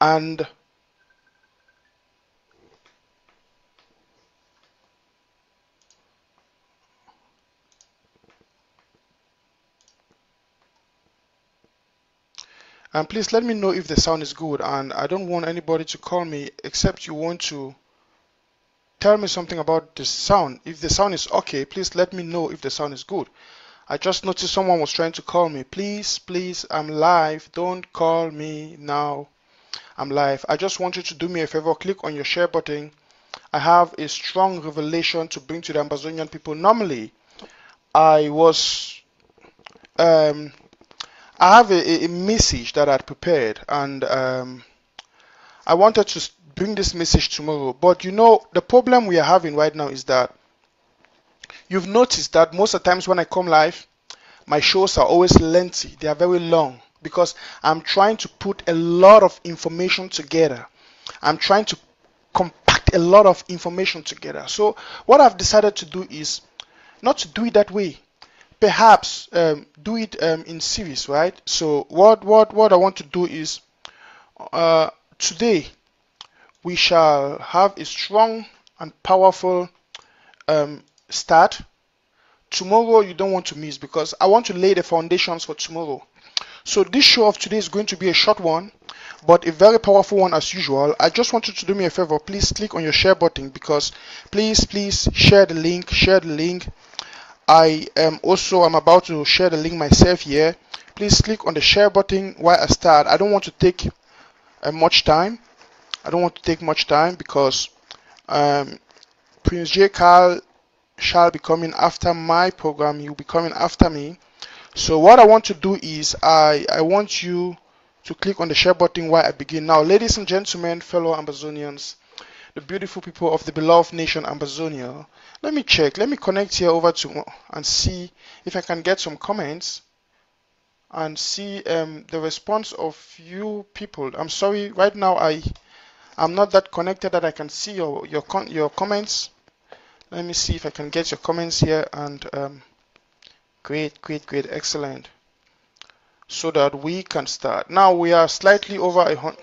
And please let me know if the sound is good. And I don't want anybody to call me except you want to tell me something about the sound. If the sound is okay, please let me know if the sound is good. I just noticed someone was trying to call me. Please, please, I'm live. Don't call me now. I'm live. I just want you to do me a favor. Click on your share button. I have a strong revelation to bring to the Ambazonian people. Normally, I have a message that I prepared, and I wanted to bring this message tomorrow. But you know, the problem we are having right now is that you've noticed that most of the times when I come live, my shows are always lengthy. They are very long because I'm trying to put a lot of information together. I'm trying to compact a lot of information together. So what I've decided to do is not to do it that way. Perhaps do it in series, right? So what I want to do is today we shall have a strong and powerful start. Tomorrow you don't want to miss because I want to lay the foundations for tomorrow. So this show of today is going to be a short one, but a very powerful one as usual. I just want you to do me a favor. Please click on your share button because please share the link. I'm about to share the link myself here. Please click on the share button while I start. I don't want to take much time. Because Prince J. Carl shall be coming after my program. You'll be coming after me. So what I want to do is I want you to click on the share button while I begin. Now, ladies and gentlemen, fellow Ambazonians, the beautiful people of the beloved nation Ambazonia, let me check. Let me connect here over to and see if I can get some comments and see the response of you people. I'm sorry, right now I'm not that connected that I can see your comments. Let me see if I can get your comments here, and great, excellent, so that we can start. Now we are slightly over 100.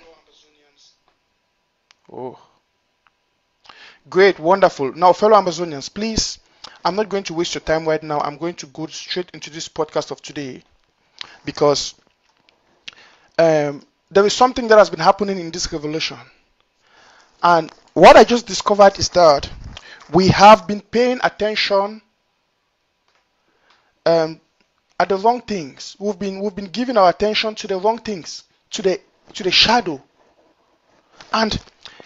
Oh, great, wonderful. Now, fellow Ambazonians, please, I'm not going to waste your time right now. I'm going to go straight into this podcast of today because there is something that has been happening in this revolution. And what I just discovered is that we have been paying attention at the wrong things. We've been giving our attention to the wrong things, to the shadow. And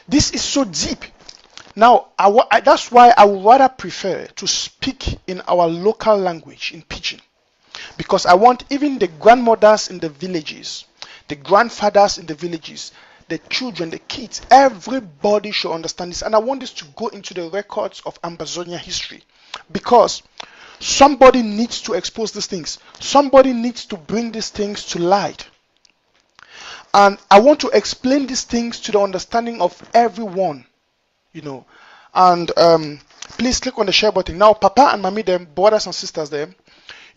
this is so deep. Now, that's why I would rather prefer to speak in our local language, in Pidgin. Because I want even the grandmothers in the villages, the grandfathers in the villages, the children, the kids, everybody should understand this. And I want this to go into the records of Ambazonia history. Because somebody needs to expose these things. Somebody needs to bring these things to light. And I want to explain these things to the understanding of everyone. You know, and please click on the share button. Now, Papa and Mommy, them brothers and sisters, them.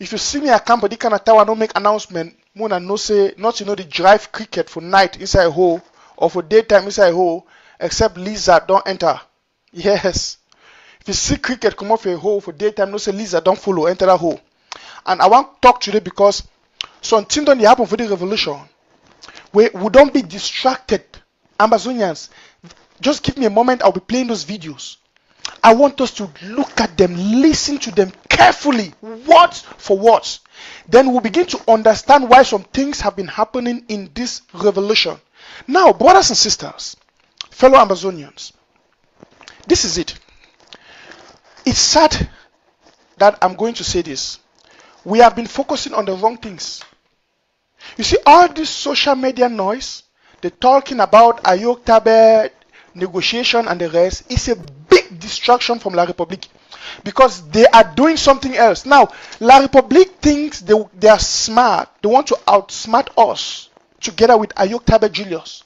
If you see me at camp, they cannot tell I don't make announcement. Mona no say not the drive cricket for night inside a hole or for daytime inside a hole, except lizard don't enter. Yes. If you see cricket come off a hole for daytime, no say lizard don't follow, enter that hole. And I want to talk today because something don't happen for the revolution. We don't be distracted, Ambazonians. Just give me a moment, I'll be playing those videos. I want us to look at them, listen to them carefully, word for word. Then we'll begin to understand why some things have been happening in this revolution. Now, brothers and sisters, fellow Ambazonians, this is it. It's sad that I'm going to say this. We have been focusing on the wrong things. You see, all this social media noise, the talking about Ayuktabe, negotiation and the rest is a big distraction from La République because they are doing something else. Now, La République thinks they are smart. They want to outsmart us together with Ayuktabe Julius.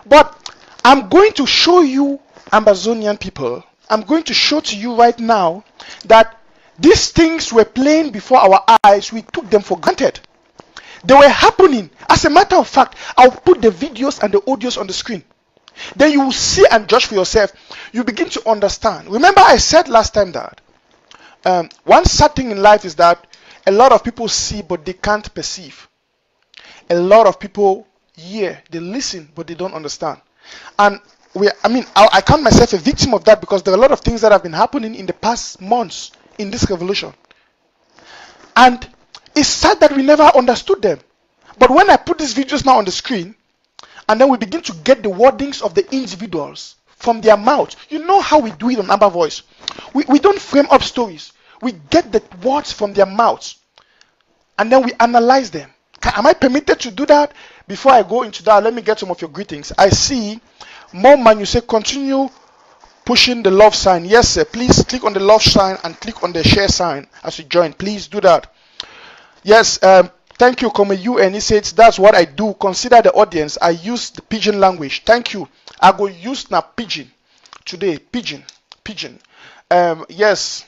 But I'm going to show you, Ambazonian people, I'm going to show to you right now that these things were playing before our eyes. We took them for granted. They were happening. As a matter of fact, I'll put the videos and the audios on the screen. Then you will see and judge for yourself. You begin to understand. Remember, I said last time that one sad thing in life is that a lot of people see but they can't perceive. A lot of people hear, they listen but they don't understand. And I count myself a victim of that, because there are a lot of things that have been happening in the past months in this revolution. And it's sad that we never understood them. But when I put these videos now on the screen, and then we begin to get the wordings of the individuals from their mouth. You know how we do it on Amba Voice. We don't frame up stories. We get the words from their mouths, and then we analyze them. Am I permitted to do that? Before I go into that, let me get some of your greetings. I see More Man, you say continue pushing the love sign. Yes, sir. Please click on the love sign and click on the share sign as you join. Please do that. Yes, thank you, Come UN. He says that's what I do. Consider the audience. I use the pidgin language. Thank you. I go use now pidgin today. Pidgin. Yes.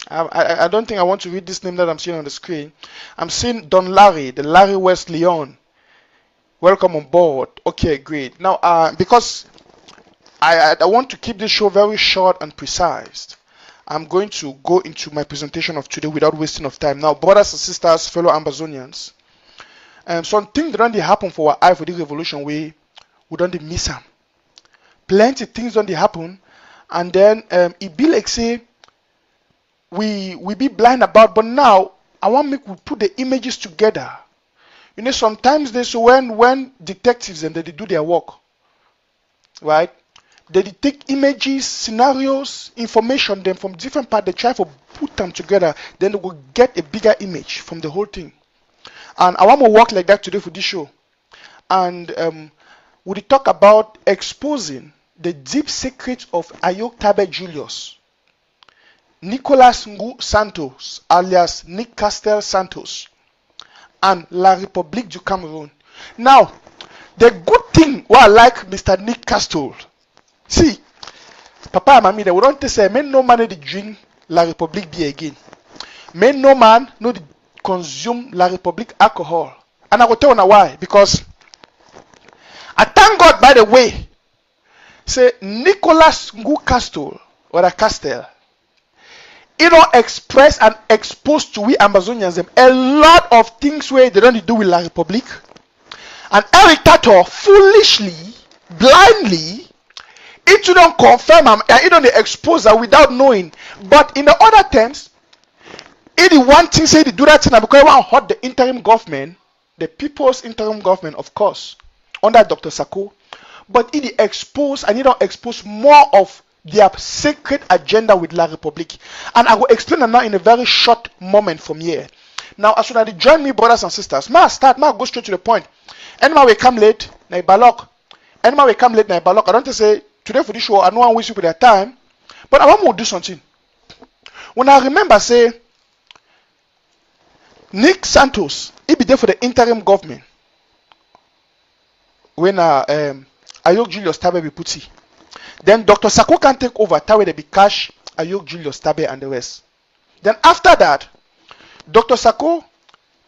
I don't think I want to read this name that I'm seeing on the screen. I'm seeing Don Larry, the Larry West Leon. Welcome on board. Okay, great. Now, because I want to keep this show very short and precise, I'm going to go into my presentation of today without wasting of time. Now, brothers and sisters, fellow Ambazonians, some things that don't happen for our eye for the revolution, we don't miss them. Plenty things don't happen, and then it be like say we be blind about. But now I want me to put the images together. You know, sometimes when detectives and they do their work, right? They take images, scenarios, information, then from different parts, they try to put them together, then they will get a bigger image from the whole thing. And I want to work like that today for this show. And we talk about exposing the deep secrets of Ayuktabe Julius, Nicolas Ngu Santos, alias Nick Castel Santos, and La République du Cameroun. Now, the good thing what I like Mr. Nick Castel, see, Papa and Mommy, they would not say, "Men no man they drink La République beer again. Men no man no they consume La République alcohol." And I will tell you why. Because I thank God, by the way, say Nicolas Ngu Castel or a Castel, you know, express and expose to we Ambazonians them a lot of things where they don't do with La République. And Eric Tato foolishly, blindly, it don't confirm and it don't expose her without knowing. But in the other terms, it is one thing say they do that thing because they want to hurt the interim government, the people's interim government, of course, under Dr. Sako. But it expose and it don't expose more of their secret agenda with La République. And I will explain that now in a very short moment from here. Now, as soon as you join me, brothers and sisters, ma go straight to the point. Anyone will come late, na balok. Anyone will come late, na balok. I don't say today for this show, I know I'm wasting with their time, but I want to do something. When I remember, say, Nick Santos, he be there for the interim government. When Ayok Julius Tabe be put. Then Dr. Sako can take over. Tawe they be cash Ayok Julius Tabe and the rest. Then after that, Dr. Sako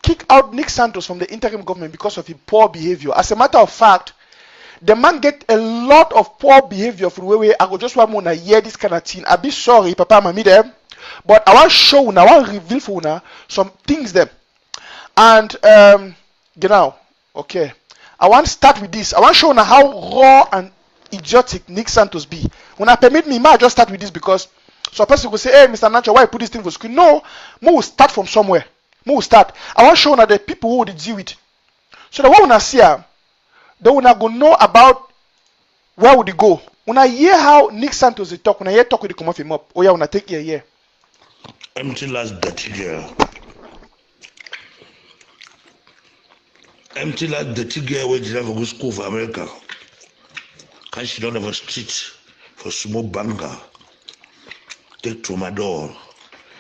kick out Nick Santos from the interim government because of his poor behavior. As a matter of fact, the man get a lot of poor behavior from where I go just want to hear this kind of thing. I be sorry, Papa, Mommy, them, but I want to show you, I want to reveal for you some things them. And you know, okay, I want to start with this. I want to show you how raw and idiotic Nick Santos be. When I permit me, I just start with this because so a person will say, "Hey, Mr. Nanchop, why you put this thing for screen?" No, we will start from somewhere. We will start. I want to show you the people who will deal with. So the one I see, they will not go know about where would they go. When I hear how Nick Santos they talk, when I hear talk with the come off him up, oh yeah, when I take here. Empty last dirty girl. Empty last dirty girl where they never go school for America. Can she don't have a street for small banger? Take to my door.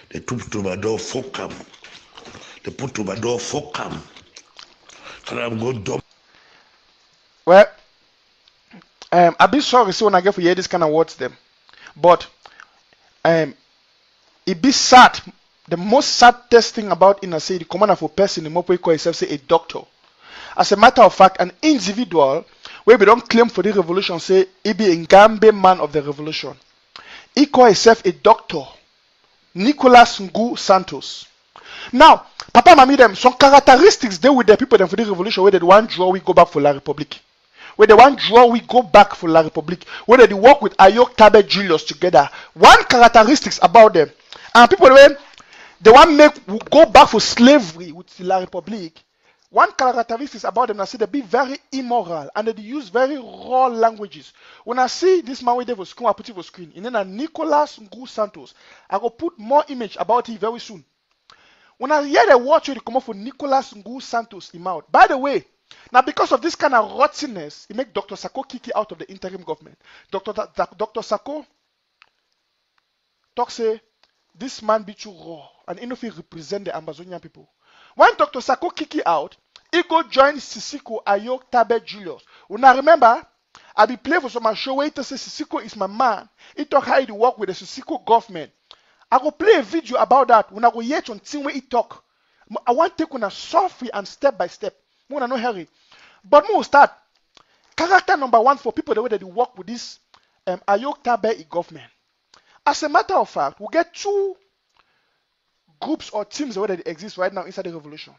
They took to my door for come. They put to my door for come. Can I go dumb? Well, I be sorry so when I get for hear this kind of words them. But it be sad The most saddest thing about in say the commander for person in Mopo call himself say a doctor. As a matter of fact, an individual where we don't claim for the revolution say he be a Ngambe man of the revolution. He call himself a doctor. Nicolas Ngu Santos. Now, Papa Mami them some characteristics they with the people them for the revolution where they want draw we go back for La Republique. Where they want draw we go back for La Republique. Where they work with Ayuktabe Julius together. One characteristics about them. And people when they want make go back for slavery with La Republique. One characteristic about them, I see they be very immoral and they use very raw languages. When I see this man with the screen, I put it for screen. And then Nicolas Ngu Santos, I will put more image about it very soon. When I hear the word they come up for Nicolas Ngu Santos him out. By the way, now because of this kind of rottenness, it make Dr. Sako kick out of the interim government. Dr. Sako talk say this man be too raw and enough he represent the Ambazonian people. When Dr. Sako kick out, he go join Sisiko Ayuktabe Julius. When I remember, I be play for some show where he say Sisiko is my man. He talk how he work with the Sisiko government. I go play a video about that when I go hear on thing where he talk. I want to take on a softly and step by step. More no hurry. But more start. Character number one for people the way that they work with this Ayuktabe government. As a matter of fact, we get two groups or teams that exist right now inside the revolution.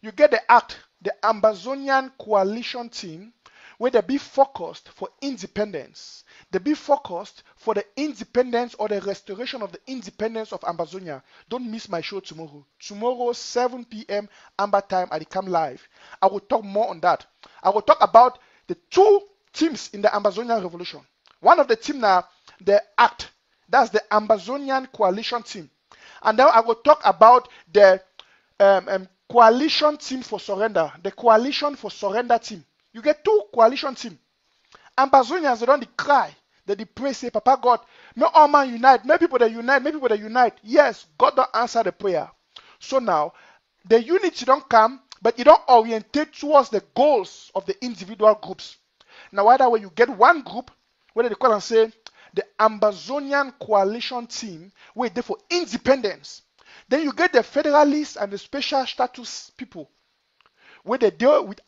You get the Ambazonian coalition team, where they be focused for independence. They be focused for the independence or the restoration of the independence of Ambazonia. Don't miss my show tomorrow. Tomorrow, 7 p.m. Amba time, I come live. I will talk more on that. I will talk about the two teams in the Ambazonian revolution. One of the team now, the that's the Ambazonian coalition team. And then I will talk about the coalition team for surrender. The coalition for surrender team. You get two coalition team. Ambazonians, they don't cry. They pray, say, Papa God, may all man unite. May people that unite. May people that unite. Yes, God don't answer the prayer. So now, the unity don't come, but it don't orientate towards the goals of the individual groups. Now, either way, you get one group, where they call and say, the Ambazonian coalition team, where they for independence. Then you get the federalists and the special status people, where they deal with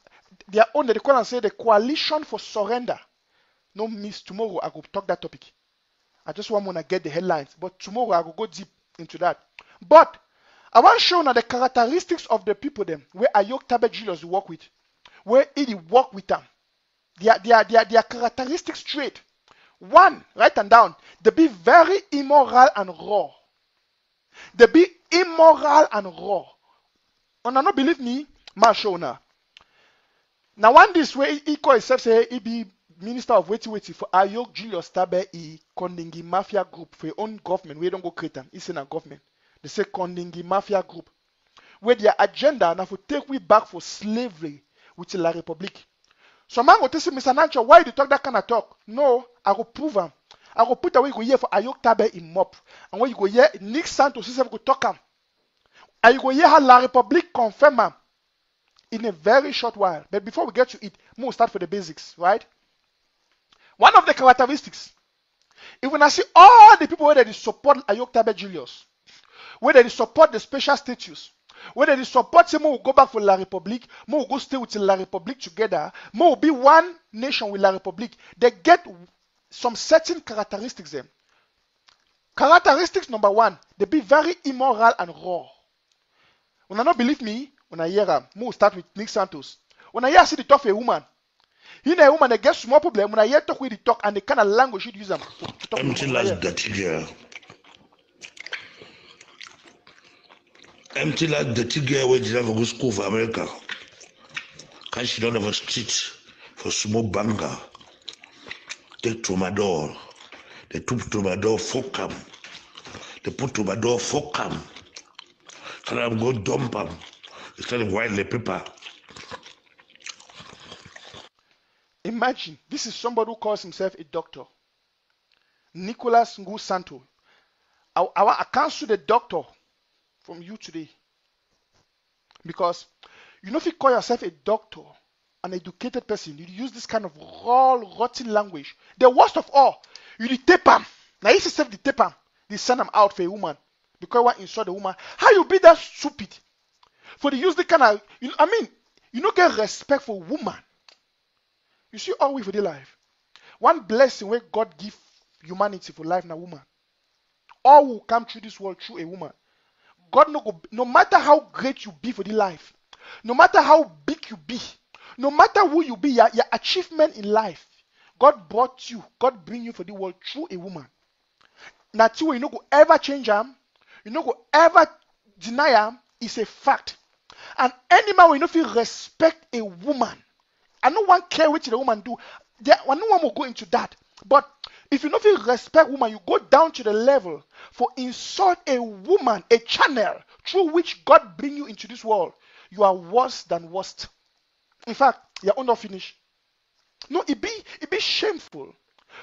their own, they call and say the coalition for surrender. No miss, tomorrow I will talk that topic. I just want to get the headlines, but tomorrow I will go deep into that. But I want to show now the characteristics of the people them, where Ayuktabe Julius work with, where he work with them. Their characteristics trait. One, write them down. They be very immoral and raw. They be immoral and raw. And not believe me, ma show now. Now one this way he call himself say he be minister of waiting for Ayuk Julius Tabe e Kondingi Mafia group for your own government. We don't go create them. It's in a government. They say Kondingi Mafia group. Where their agenda now for take we back for slavery with La Republique. So man go tell say, Mr. Nanchop, why you talk that kind of talk? No, I go prove them. I go put away go here for Ayuktabe in mop. And when you go here, Nick Santos himself go talk him. And you go here how La Republique confirm him in a very short while. But before we get to it, we'll start for the basics, right? One of the characteristics, if when I see all the people where they support Ayuktabe Julius, where they support the special status, where they support say, we'll go back for La Republique, we'll go stay with La Republique together, we'll be one nation with La Republique, they get some certain characteristics them. Characteristics number one, they be very immoral and raw. When I don't believe me, when I hear them, we'll start with Nick Santos. When I hear see the talk for a woman, you know a woman that gets small problem, when I hear talk with the talk and the kind of language you use them to talk Empty last dirty girl. Empty last dirty girl where they have go school for America. Can she don't have a street for small banga? Take to my door. They took to my door for come. They put to my door for come. Can I go dump them? Instead of white paper. Imagine, this is somebody who calls himself a doctor. Nicolas Ngu Santo. I cancel the doctor from you today. Because you know if you call yourself a doctor, an educated person, you use this kind of raw, rotten language. The worst of all, you tape them. Now if you self the tape them, they send them out for a woman. because you want to insult the woman. How you be that stupid? For the use the kind of, I mean, you don't get respect for woman. You see all we for the life. One blessing where God give humanity for life na woman. All will come through this world through a woman. God no matter how great you be for the life, no matter how big you be, no matter who you be, your achievement in life, God brought you, God bring you for the world through a woman. Now, you no go ever change him, you no go ever deny him. It's a fact. And any man will not feel respect a woman. I no one care what the woman do. No one will go into that. But if you don't feel respect woman, you go down to the level for insult a woman, a channel through which God bring you into this world. You are worse than worst. In fact, you're not finished. No, it be shameful.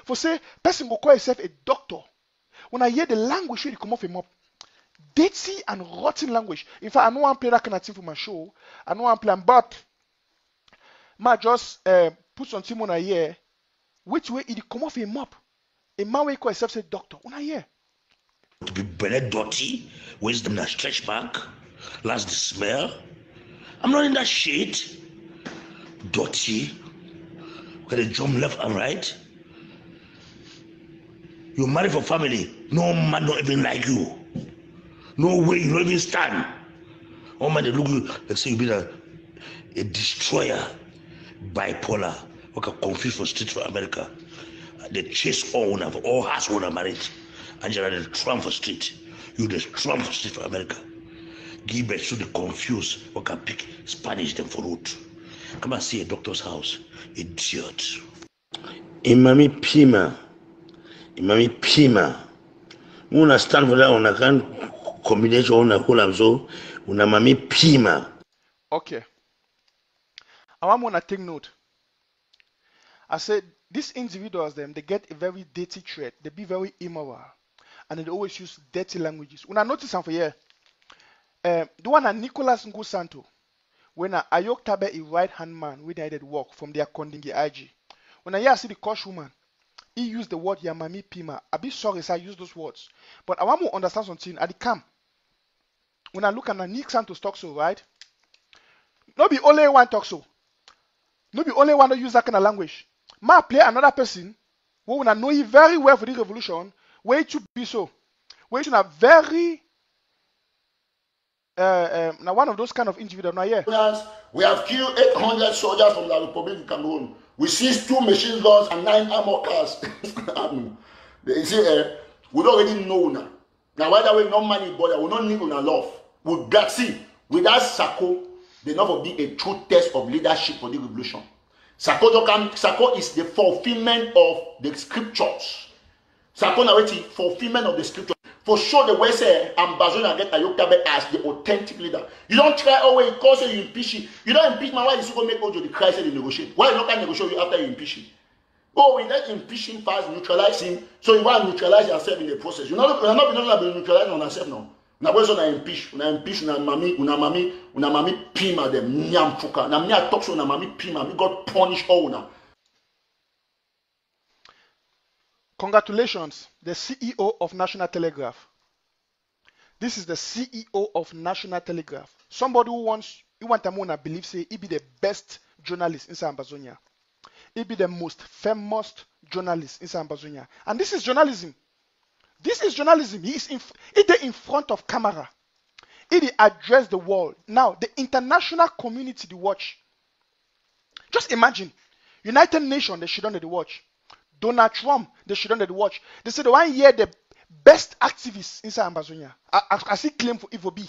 For say, person go call himself a doctor. When I hear the language really come off him up, dirty and rotten language. In fact, I don't want to play that kind of thing for my show. I don't want to play, but I just put something on a year. Which way it come off him up? A man will call himself say doctor. On a year. To be belly dirty, wisdom that stretch back, last the smell. I'm not in that shit. Dirty. Got a jump left and right. You marry for family. No man don't even like you. No way you don't even stand. All man they look you like say you be a destroyer, bipolar, like a confused for street for America. They chase all one of all has one marriage. And you're the Trump for street. You the Trump for street for America. Give birth to the confused, like a pick Spanish them for root. Come and see a doctor's house. Idiot. Imami Pima. Una stand for that on a can combination on a cool so una mami Pima. Okay. I want to take note. I said these individuals they get a very dirty trait. They be very immoral. And they always use dirty languages. When I notice something here, the one at Nicolas Ngusanto, when Ayuktabe is right-hand man, we did work from their Kondingi IG. When I see the Kosh woman, he used the word Yamami Pima. I be sorry if I use those words. But I want to understand something at the camp. When I look at Nick Santos talk so, right? Not be only one talk so. Not be only one to use that kind of language. Ma play another person who when I know you very well for the revolution, where it should be so. Where it should have very now one of those kind of individuals now here. We have killed 800 soldiers from the Republic of Cameroon. We seized 2 machine guns and 9 armor cars. You see, we don't already know now. Now why that way no money bother, we don't need on love. With that, see, without Sako, they never be a true test of leadership for the revolution. Sako is the fulfillment of the scriptures. Sako now is fulfillment of the scriptures. For sure, the way say Ambazonia get Ayuktabe as the authentic leader. You don't try always because you impeach him. You don't impeach my why you go make Ojo the Christ and negotiate. Why you not can negotiate you after you impeach him? Oh, we let impeach him first, neutralize him. So you want to neutralize yourself in the process. You're not neutralizing on yourself now. Now where's una impeach? Una mami pima them nyam fuka. Na me talk so una mami pima. Me God punish all now. Congratulations, the CEO of National Telegraph. This is the CEO of National Telegraph. Somebody who want to believe say he be the best journalist in Ambazonia. He be the most famous journalist in Ambazonia. And this is journalism. This is journalism. He is in front of camera. He address the world. Now, the international community they watch. Just imagine, United Nations they should under the watch. Donald Trump, they should under the watch. They say the one year the best activists inside Ambazonia. I see claim for Ivobi.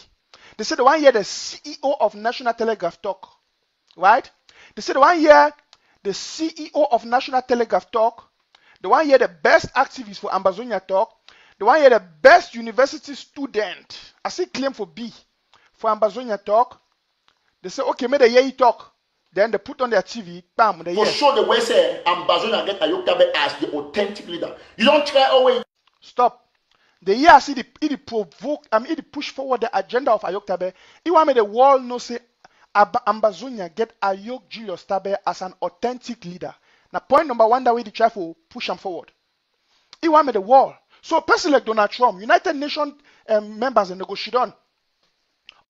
They say the one year the CEO of National Telegraph talk. Right? They say the one year the CEO of National Telegraph talk. The one year the best activist for Ambazonia talk. The one year the best university student. I see claim for B for Ambazonia talk. They say, okay, maybe the year he talk. Then they put on their TV, bam, they for sure the way say Ambazonia get Ayuktabe as the authentic leader. You don't try always. Stop. The year I see it provoke, it push forward the agenda of Ayuktabe. He want me the world know say Ambazonia get Ayuk Julius Tabe as an authentic leader. Now point number 1 that way the try for push him forward. He want me the world. So a person like Donald Trump, United Nations members in negotiation.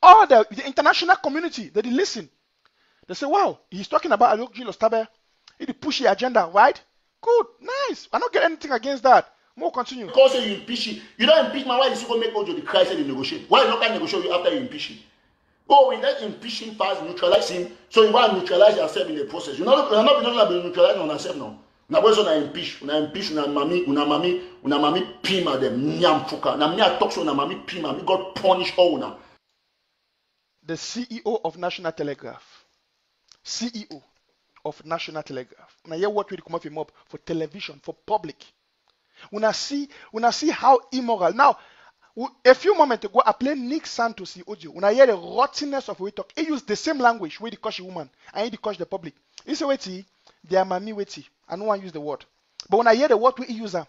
All the international community, they listen. They say, wow, he's talking about Ayuktabe. He push the agenda, right? Good, nice. I don't get anything against that. More continue. Because you impeach him. You don't impeach man, why is he going to make Ojo the Christ and negotiate? Why you not can negotiate after you impeach him? Oh, we let impeach him first, neutralize him, so you want to neutralize yourself in the process. You're not neutralizing on yourself now. Now where's on impeach? Una mami pima them nyam fuka. Na me talk so na mami pima. Me God punish all now. The CEO of National Telegraph. CEO of National Telegraph. Now hear what we come up him up for television, for public. When I see how immoral. Now, a few moments ago, I played Nick Santos' audio. When I hear the rottenness of we talk, he used the same language where he coach the woman and he coach the public. He say, wait, they are mami wait. I don't want to use the word. But when I hear the word, we use them.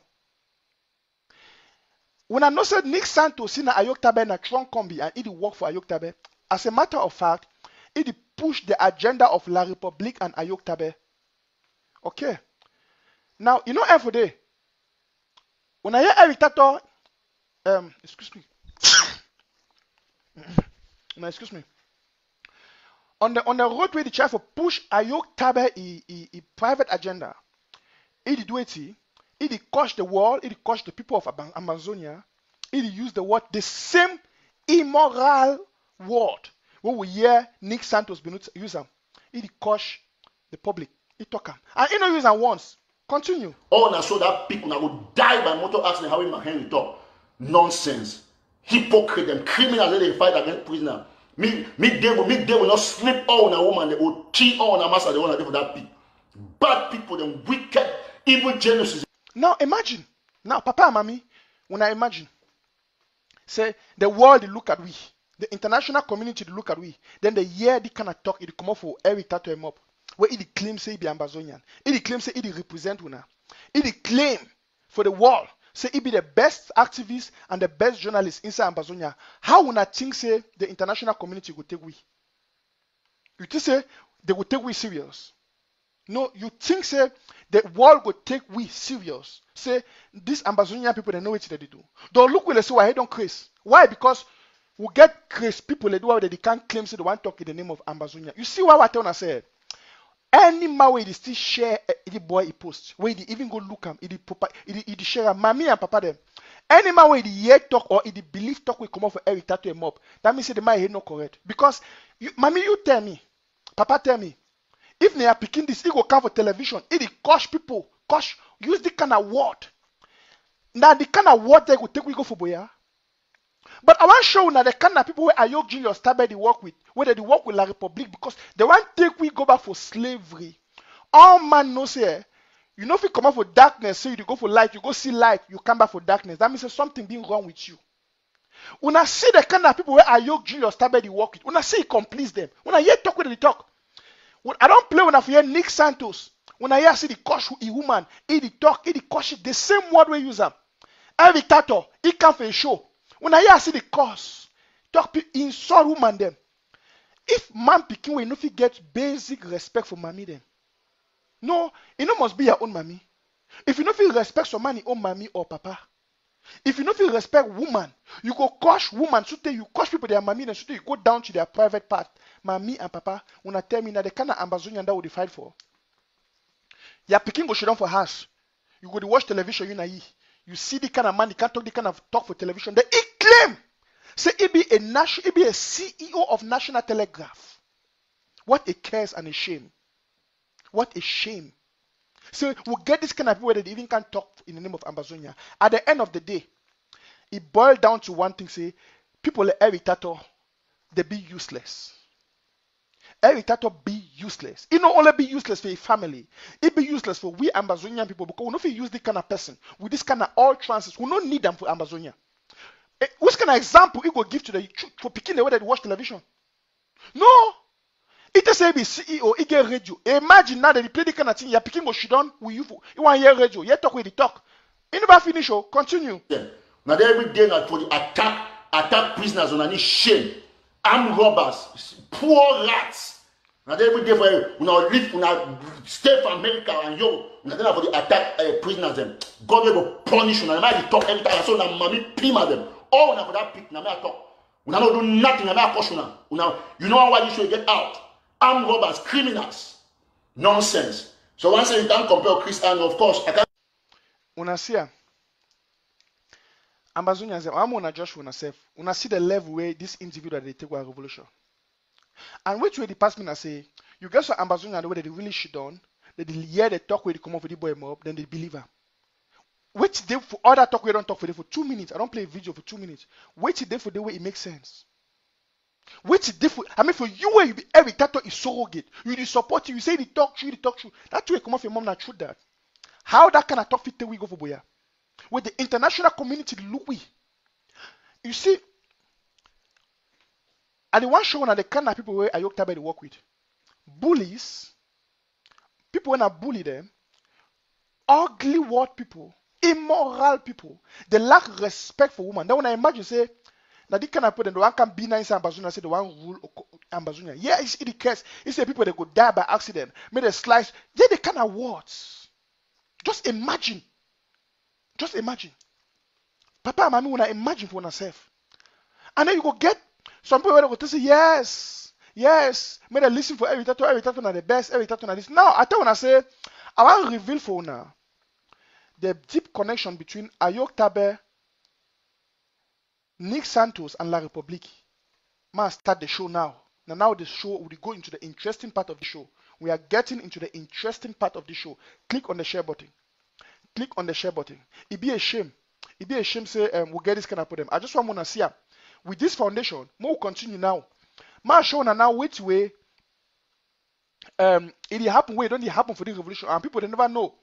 When I know said Nick Santos in Ayuktabe na Trump combi and he work for Ayuktabe, as a matter of fact, he push the agenda of La République and Ayuktabe. Okay. Now, you know every day, when I hear Ayuktabe, excuse me. No, excuse me. On the road where the try to push Ayuktabe a private agenda, he do it. He coach the world. He coach the people of Ambazonia. He use the word, the same immoral word when we hear Nick Santos use them. He coach the public. He talk them, and he no use them once. Continue. Oh, now so that people now will die by motor accident. How we Henry talk nonsense, hypocrite, and criminals they fight against prisoner. Me will not sleep on a woman. They will cheat on a master. They want to do for that people. Bad people, them wicked, evil geniuses. Now imagine. Now, Papa and Mommy, when I imagine, say the world they look at we, the international community they look at we, then they hear the kind of talk it come up for every tattoo him up. Where he claim say he be Ambazonian. He claim say he represent una. He claim for the world say he be the best activist and the best journalist inside Ambazonia. How una think say the international community will take we? You think say they will take we serious? No, you think say the world will take we serious? Say these Ambazonian people they know what they do. Don't look when they say why they don't craze. Why? Because we get crazy people they do what they can't claim say they want to talk in the name of Ambazonia. You see what I tell say? Any man where they still share the boy he post, where they even go look him, he share mommy and papa them. Any man where they hear talk or he believe talk will come up for every tattoo him up. That means the man head not correct. Because mommy, you tell me, papa tell me, if they are picking this, he go come for television, he coach people, use the kind of word. Now the kind of word they go take we go for boya. But I want to show now the kind of people where Ayuk Junior started the work with, whether they work with La République, because they want to take we go back for slavery. All man knows here, you know if you come out for darkness, so you go for light, you go see light, you come back for darkness. That means there's something being wrong with you. When I see the kind of people where Ayuk Junior started the work with, when I see it completes them, when I hear talk with the talk, when I don't play when I hear Nick Santos, when I hear see the coach who woman, he the talk, he the coach, the same word we use them. Every tattoo, he come for a show. When I hear see the cause, talk insult woman them. If man picking we no fit get basic respect for mommy them. No, it no must be your own mommy. If you no feel respect some man, own mommy or papa. If you no feel respect woman, you go coach woman, so you coach people their mommy, and so you go down to their private part. Mommy and papa, when I tell me that the kind of Ambazonian that would fight for. Your picking go shut down for house. You go to watch television, you know. You see the kind of man, he can't talk the kind of talk for television. They claim, say he be a CEO of National Telegraph. What a curse and a shame. What a shame. So we get this kind of people that they even can't talk in the name of Ambazonia. At the end of the day, it boiled down to one thing: say people like Eritato, they be useless. Eritato be useless. It not only be useless for a family, it be useless for we Ambazonian people because we don't use this kind of person with this kind of all trances. We don't need them for Ambazonia. Which kind of example he go give to the for picking the way they watch television? No. It say be CEO, he get radio. Imagine now that he play the kind of thing you're picking go shit on with you. You want to hear radio, you talk with the talk. You never finish, oh, continue. Yeah. Now every day now for the attack prisoners on any shame. Armed robbers, poor rats. Now every day for you, when stay for America and you, now for the attack prisoners them. God will punish you. Now they talk every time. So now mommy pima them. All una for that pick, na me I talk. Una no do nothing, na me I caution una. You know why you should get out? Armed robbers, criminals. Nonsense. So once you can't compare Chris and of course, I can't. Una see Ambazonia say, I'm gonna judge una self. Una see the level where this individual they take our revolution. And which way the past me say, you guys are Ambazonia the way they really shit on, they hear the talk where they come up with the boy mob, then they believe her. Wait they for other talk we don't talk for them for 2 minutes. I don't play a video for 2 minutes. Wait till for the way it makes sense. Wait till for I mean for you where you be every tattoo is surrogate. You the support you say the talk true, That way come off your mom not true that. How that kind of talk fit we go for boya? With the international community look we. You see, and the one showing are the kind of people where Ayuktabe they work with. Bullies, people when I bully them, ugly word people, immoral people, they lack respect for women. Then when I imagine say, now this kind of people, the one can be nice in Ambazonia, say the one rule Ambazonia. Yeah, it's the case. It's the people that go die by accident, made a slice. They're the kind of words. Just imagine. Just imagine. Papa and mommy, when I imagine for yourself. And then you go get some people that go to say, yes, may they listen for every tattoo are the best, every tattoo are this. Now, I tell when I say, I want to reveal for now the deep connection between Ayuktabe, Nick Santos, and La Republique. Man, start the show now. Now the show, we go into the interesting part of the show. We are getting into the interesting part of the show. Click on the share button. Click on the share button. It be a shame. It be a shame say we'll get this kind of problem. I just want to see with this foundation, we'll continue now. Ma show now which way it happen where it don't happen for the revolution and people they never know.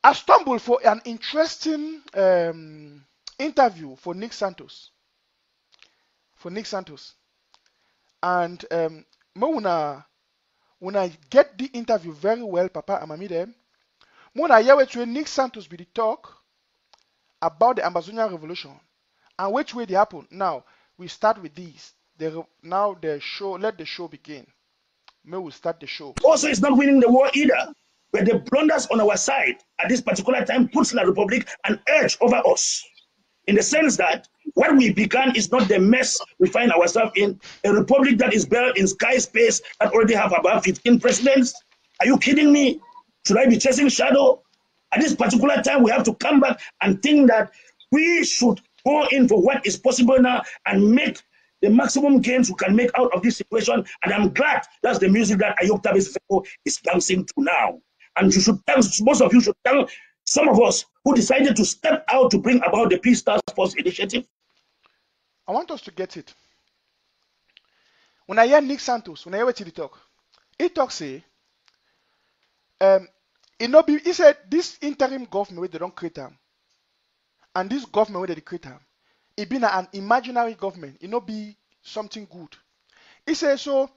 I stumbled for an interesting interview for Nick Santos. And when I get the interview very well, Papa and Mami them. When I hear to Nick Santos be the talk about the Ambazonia revolution and which way they happen. Now we start with these. Now the show, let the show begin. May we start the show. Also, it's not winning the war either. But the blunders on our side at this particular time puts La Republique an edge over us. In the sense that what we began is not the mess we find ourselves in. A republic that is built in sky space that already have about 15 presidents. Are you kidding me? Should I be chasing shadow? At this particular time, we have to come back and think that we should go in for what is possible now and make the maximum gains we can make out of this situation. And I'm glad that's the music that Ayuktabe is dancing to now. And you should thank, most of you should thank some of us who decided to step out to bring about the Peace Task Force initiative. I want us to get it. When I hear Nick Santos, when I hear he talk, say, he said this interim government where they don't create them, and this government where they create them, it be an imaginary government. It not be something good. He said so.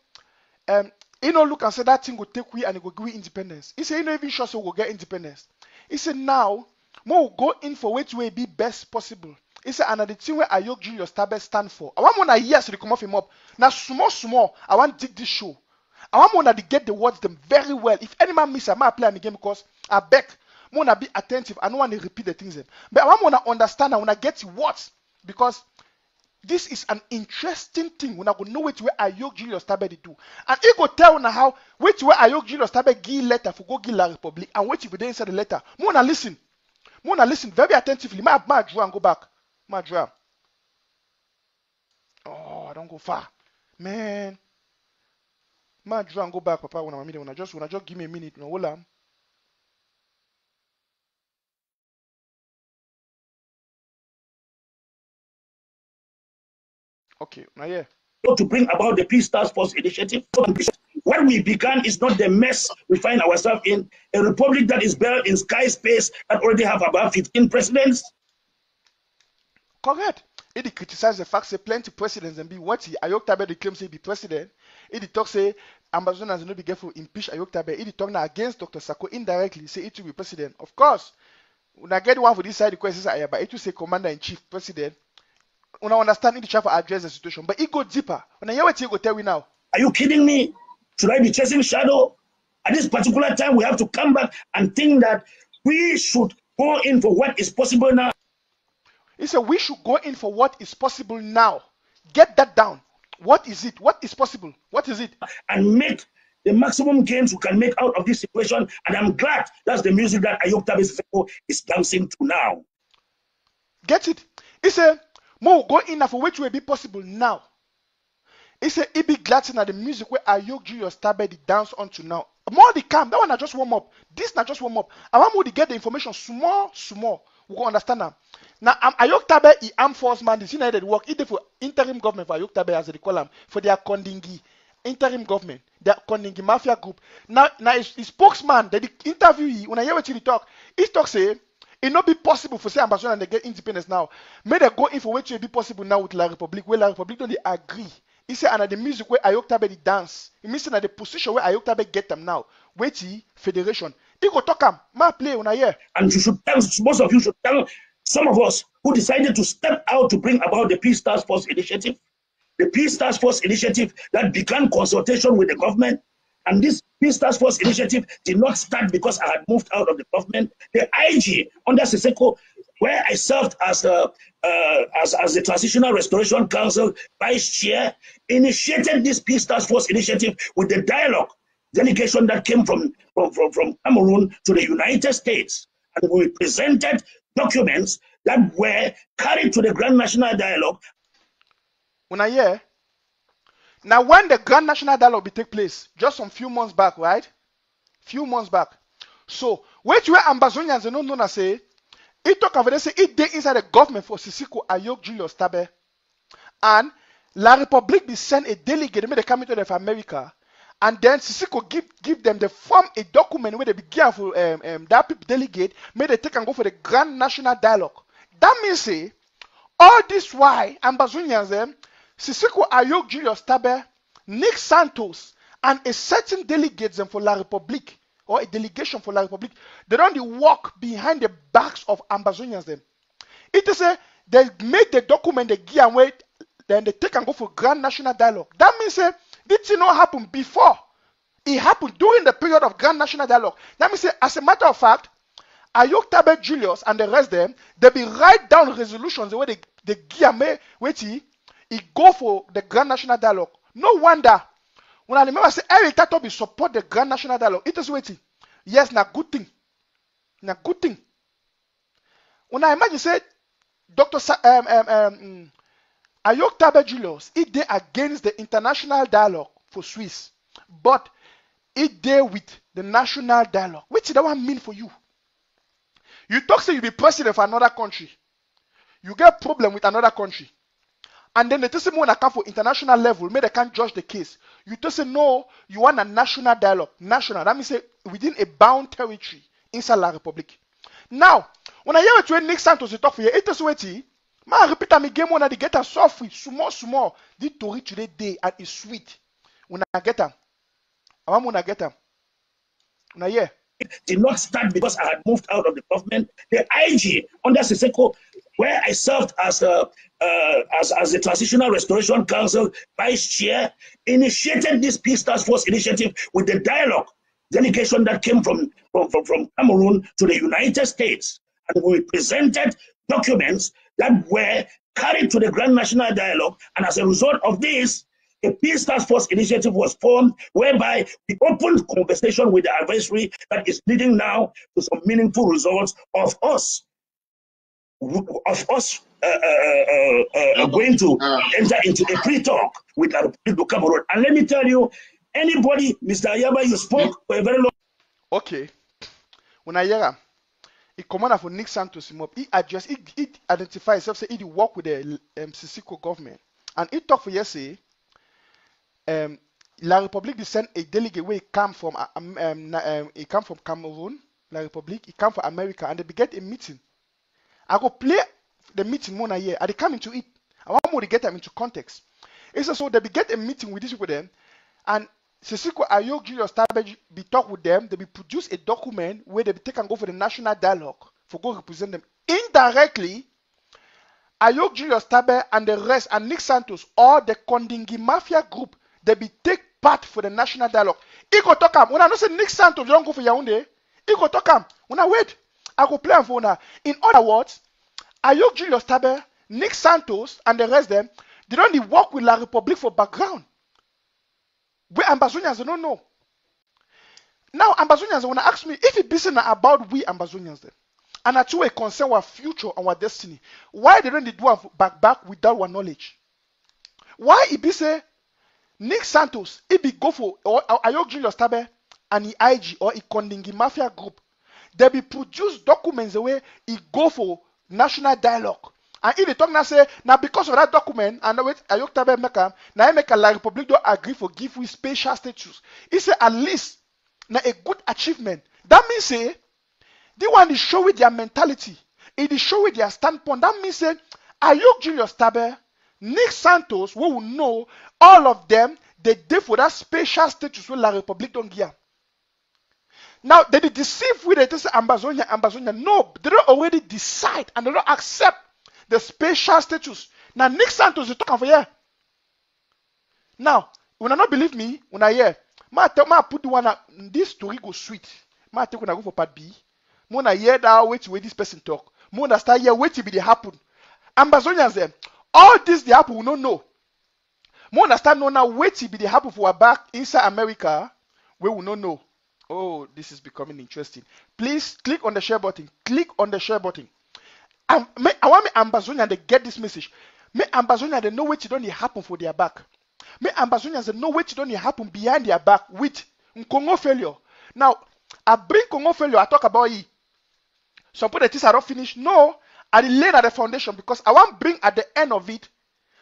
He no look and say that thing will take we and it will give we independence. He said he no even sure so we'll get independence. He said now more will go in for which way be best possible. He said another thing where Ayuk Julius Tabe stand for. I want more years to come off him up. Now small. I want to dig this show. I want more to get the words them very well. If any man miss, I might play in the game because I beg more to be attentive. I don't want to repeat the things them. But I want more to understand. I want to get what because this is an interesting thing. When I go know which way Ayuk Julius Tabe do, and he go tell now how which way Ayuk Julius Tabe give letter for go give La Republique and which if they inside the letter. More na listen very attentively. My draw and go back. My draw. Oh, I don't go far, man. My draw and go back, Papa. When I just give me a minute. No, hold on. Okay, now yeah. To bring about the Peace Task Force initiative. What we began is not the mess we find ourselves in. A republic that is built in sky space that already have about 15 presidents. Correct. He criticize the fact say plenty presidents and be what he Ayuktabe they claim say be president. He talk say Ambazonia has no be careful impeach Ayuktabe. He talk now against Dr. Sako indirectly say it will be president. Of course, when I get one for this side the question is but it will say commander in chief president. When I understand it, try to address the situation, but it go deeper. When I hear what he go tell me now. Are you kidding me? Should I be chasing shadow? At this particular time, we have to come back and think that we should go in for what is possible now. He said we should go in for what is possible now. Get that down. What is it? What is possible? What is it? And make the maximum gains we can make out of this situation. And I'm glad that's the music that Ayuktabe is dancing to now. Get it? He said, more go in for which will be possible now. He said, he be glad to the music where Ayuk Julius Tabe the dance on to now. More the camp, that one I just warm up. This not just warm up. I want more to get the information small. We go understand now. Now, Ayuktabe, the armed force man, this United work, either for interim government for Ayuktabe as they call them, for their Kondingi interim government, their Kondingi mafia group. Now his spokesman, the interviewee, when I hear what he talk, he talk say, it not be possible for say Ambazonia and they get independence now. May they go in for which will be possible now with La Republique, where La Republique don't they agree. He said, and the music where Ayuktabe the dance, he means that the position where Ayuktabe get them now, wait federation. He go talk him, ma play when I hear. And you should tell, most of you should tell some of us who decided to step out to bring about the Peace Task Force initiative, the Peace Task Force initiative that began consultation with the government. And this Peace Task Force initiative did not start because I had moved out of the government. The IG under Siseko, where I served as the Transitional Restoration Council Vice Chair, initiated this Peace Task Force initiative with the dialogue delegation that came from Cameroun to the United States. And we presented documents that were carried to the Grand National Dialogue. When I hear, now when the Grand National Dialogue will take place, just some few months back, right? Few months back. So, which where Ambazonians are not known as say, it talk about they say it day inside the government for Sisiko Ayuk Julius Tabe. And La Republique be sent a delegate, they come into of America. And then Sisiko give them the form a document where they begin for that people delegate, may they take and go for the Grand National Dialogue. That means say, all this why Ambazonians Sisiko Ayuk Julius Tabe, Nick Santos, and a certain delegate for La Republique, or a delegation for La Republique, they don't walk behind the backs of Ambazonians them. It is a they make the document they give away, then they take and go for Grand National Dialogue. That means this did not happen before. It happened during the period of Grand National Dialogue. That means as a matter of fact, Ayuktabe Julius and the rest of them, they be write down resolutions where they give away he go for the Grand National Dialogue. No wonder when I remember say Eric Tatobi support the Grand National Dialogue. It is waiting. Yes, na good thing. Na good thing. When I imagine say Dr. Ayuktabe Julius, it dey against the international dialogue for Swiss, but it dey with the national dialogue. What does that one mean for you? You talk say you be president for another country. You get problem with another country. And then the testimony come for international level, maybe they can't judge the case. You just say no, you want a national dialogue. National, that means say within a bound territory inside La Republique. Now, when I hear it when Nick Santos talk for you, it is waiting. I repeat me game one, they get a soft with small. The story today day and it's sweet. When I get them, I want to get them. When I hear. Did not start because I had moved out of the government. The IG under Siseko, where I served as the Transitional Restoration Council Vice Chair, initiated this Peace Task Force initiative with the dialogue delegation that came from Cameroun to the United States. And we presented documents that were carried to the Grand National Dialogue. And as a result of this, a Peace Task Force initiative was formed whereby we opened conversation with the adversary that is leading now to some meaningful results of us going to enter into a pre-talk with the Cameroon. And let me tell you, anybody, Mr. Ayaba, you spoke for a very long. Okay. When I hear he commander for Nick Santos, he address, he identify himself, say he work with the Sisiko government, and he talk for yesterday. La Republique they sent a delegate where he come from Cameroon, La Republique, he come from America, and they get a meeting. I go play the meeting more here, and they come into it. I want more to get them into context. It's so they get a meeting with these people then, and Sisiko Ayuk Julius Tabe be talk with them, they be produce a document where they be take and go for the national dialogue for go represent them. Indirectly, Ayuk Julius Tabe and the rest, and Nick Santos, or the Kondingi Mafia group, they be take part for the national dialogue. He go talk am. When I know say Nick Santos, you don't go for Yaoundé, he go talk am. When I wait, I go play am for now. In other words, Ayuk Julius Tabe, Nick Santos, and the rest of them, they don't work with La République for background. We Ambazonians don't know. Now, Ambazonians want to ask me if it's business about we Ambazonians then, and actually concern our future and our destiny. Why they don't do back without our knowledge? Why it be say Nick Santos, it be go for or Ayuk Julius Tabe and the IG or the Kondingi Mafia group, they be produce documents the way it go for national dialogue. And if they talk now say, now because of that document, and with Ayuktabe make now I make a La Republic don't agree for give we special status. It's at least now a good achievement. That means say, they want to show with their mentality. It is show with their standpoint. That means say, Ayuk Julius Tabe, Nick Santos, we will know all of them, they did for that special status with La Republic don't give. Now, they deceive with it, Ambazonia. No, they don't already decide and they don't accept the special status. Now, Nick Santos is talking for here. Now, when I not believe me, when I hear, I put the one up, this story go sweet. I take when I go for part B. When I hear that, wait till this person talk. When I start here, wait till it happen. Ambazonians them, all this they happen, we don't know. When I start know now, wait till it happen for our back inside America, we will not know. Oh, this is becoming interesting. Please click on the share button. Click on the share button. I want me Ambazonia to get this message. Me Ambazonia they know what don't happen for their back. Me Ambazonians they know what don't happen behind their back with Congo failure. Now, I bring Congo failure. I talk about it. Some people that are not finished. No, I lay at the foundation because I want to bring at the end of it.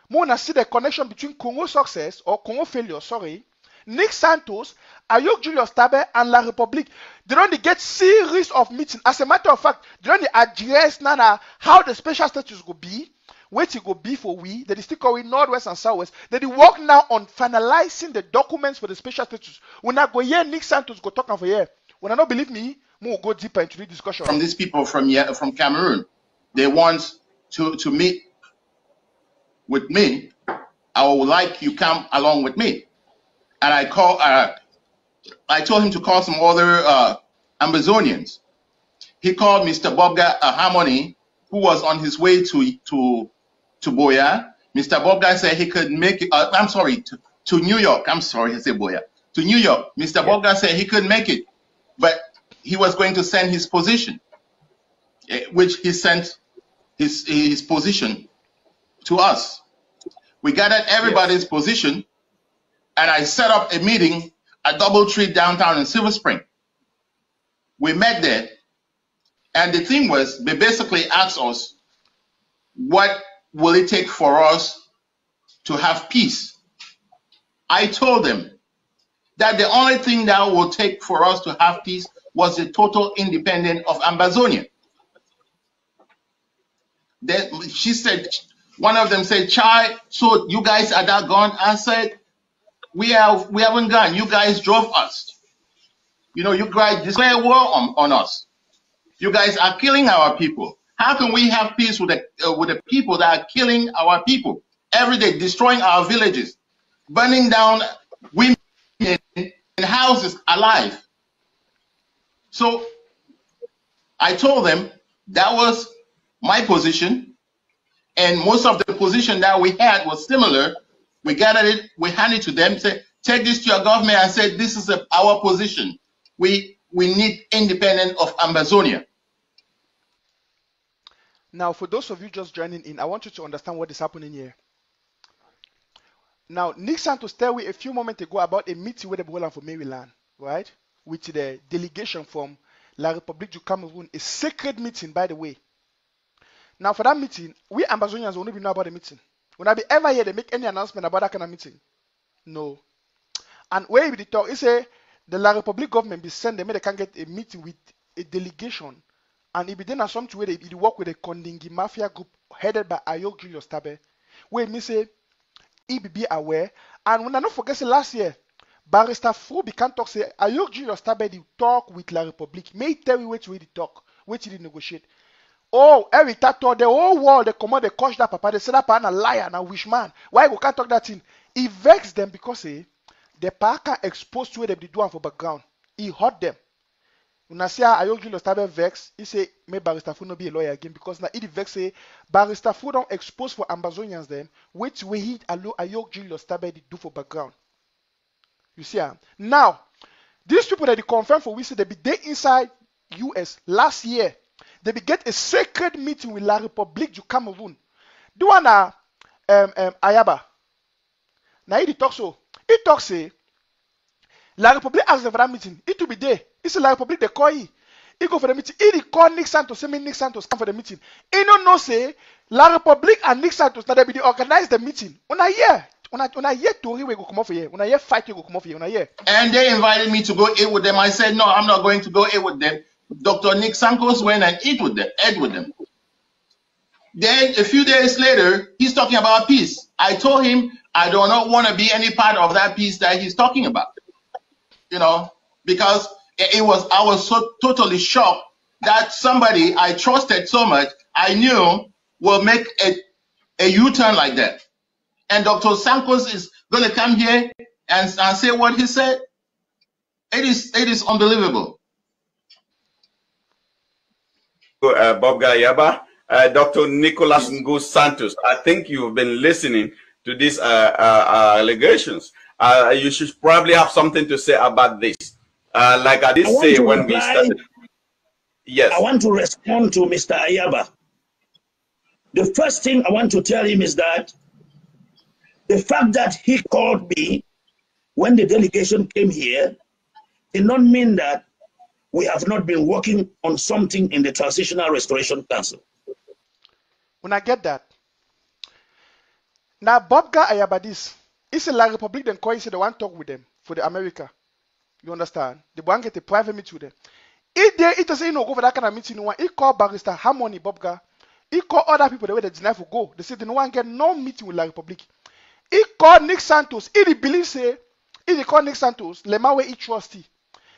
More to see the connection between Congo success or Congo failure. Sorry. Nick Santos, Ayuk Julius Tabe, and La Republique, they don't get series of meetings. As a matter of fact, they don't address now how the special status will be, where it will be for we, that is still called Northwest and Southwest. They work now on finalizing the documents for the special status. When I go here, Nick Santos go talk for here. When I don't believe me, we'll go deeper into the discussion. From these people from Cameroon, they want to meet with me. I would like you come along with me. And I told him to call some other Ambazonians. He called Mr. Bobga Harmony, who was on his way to Boya. Mr. Bobga said he could make it, to New York. I'm sorry, I said Boya. To New York. Mr. Bobga said he couldn't make it, but he was going to send his position, which he sent his position to us. We gathered everybody's position. And I set up a meeting at Doubletree downtown in Silver Spring. We met there, and the thing was, they basically asked us, what will it take for us to have peace? I told them that the only thing that will take for us to have peace was the total independence of Ambazonia. Then she said, one of them said, Chai, so you guys are that gone? I said, we haven't gone. You guys drove us. You know, you guys declare war on us. You guys are killing our people. How can we have peace with the people that are killing our people every day, destroying our villages, burning down women in houses alive? So I told them that was my position, and most of the position that we had was similar. We gathered it, we handed it to them, said, take this to your government. I said, this is our position. We need independence of Ambazonia. Now, for those of you just joining in, I want you to understand what is happening here. Now, Nick Santos told me a few moments ago about a meeting with the Boland for Maryland, right? With the delegation from La République du Cameroun, a sacred meeting, by the way. Now, for that meeting, we Ambazonians will not even know about the meeting. When I be ever here, they make any announcement about that kind of meeting? No. And where they talk, it's a the La Republic government be sent them, they can get a meeting with a delegation, and it be then something where they work with a Kondingi Mafia group headed by Ayuk Julius Tabe. Where me say, he be aware. And when I not forget, last year, Barrister Frubi can talk say Ayuk Julius Tabe they talk with La Republic. May tell you which way they talk, which they negotiate. Oh, every tato, the whole world, they come out, they coach that papa, they say that papa a liar and a wish man. Why you can't talk that thing? It vexed them because the papa exposed to where they do for background. He hurt them. Una see Ayok Julius Tabe vex, he say, may Barrister Fu no be a lawyer again because now he vex say, Barrister Fu don't expose for Ambazonians them, which way he Ayok Julius Tabe do for background. You see, now, these people that they confirm for we say they be there inside US last year. They be get a sacred meeting with La République du Cameroun. Do one Ayaba. Now he talk so. He talk say, La République asked them for that meeting. It will be there. It's La République, they call he. He go for the meeting. He call Nick Santos. Say me Nick Santos come for the meeting. He don't know say La République and Nick Santos now they organize the meeting. Una year Tori we go come off here. Una year fight we go come off here. Una year. And they invited me to go eat with them. I said no, I'm not going to go eat with them. Dr. Nick Santos went and ate with them. Then a few days later, he's talking about peace. I told him I do not want to be any part of that peace that he's talking about. Because I was so totally shocked that somebody I trusted so much, I knew will make a U-turn like that. And Dr. Santos is going to come here and say what he said. It is unbelievable. Bob Gayaba, Dr. Nicolas Ngo Santos, I think you've been listening to these allegations. You should probably have something to say about this. Like I did say when we started. Yes. I want to respond to Mr. Ayaba. The first thing I want to tell him is that the fact that he called me when the delegation came here did not mean that we have not been working on something in the Transitional Restoration Council. When I get that. Now, Bob Ayabadis, it's a La République, then call, he said they want to talk with them for the America. You understand? They want to get a private meeting with them. It doesn't go for that kind of meeting. He called Barrister Harmony, Bobga. He called other people the way they deny for go. They said they don't want to get no meeting with La République. He called Nick Santos. He believes say, he called Nick Santos, le man where he trusty.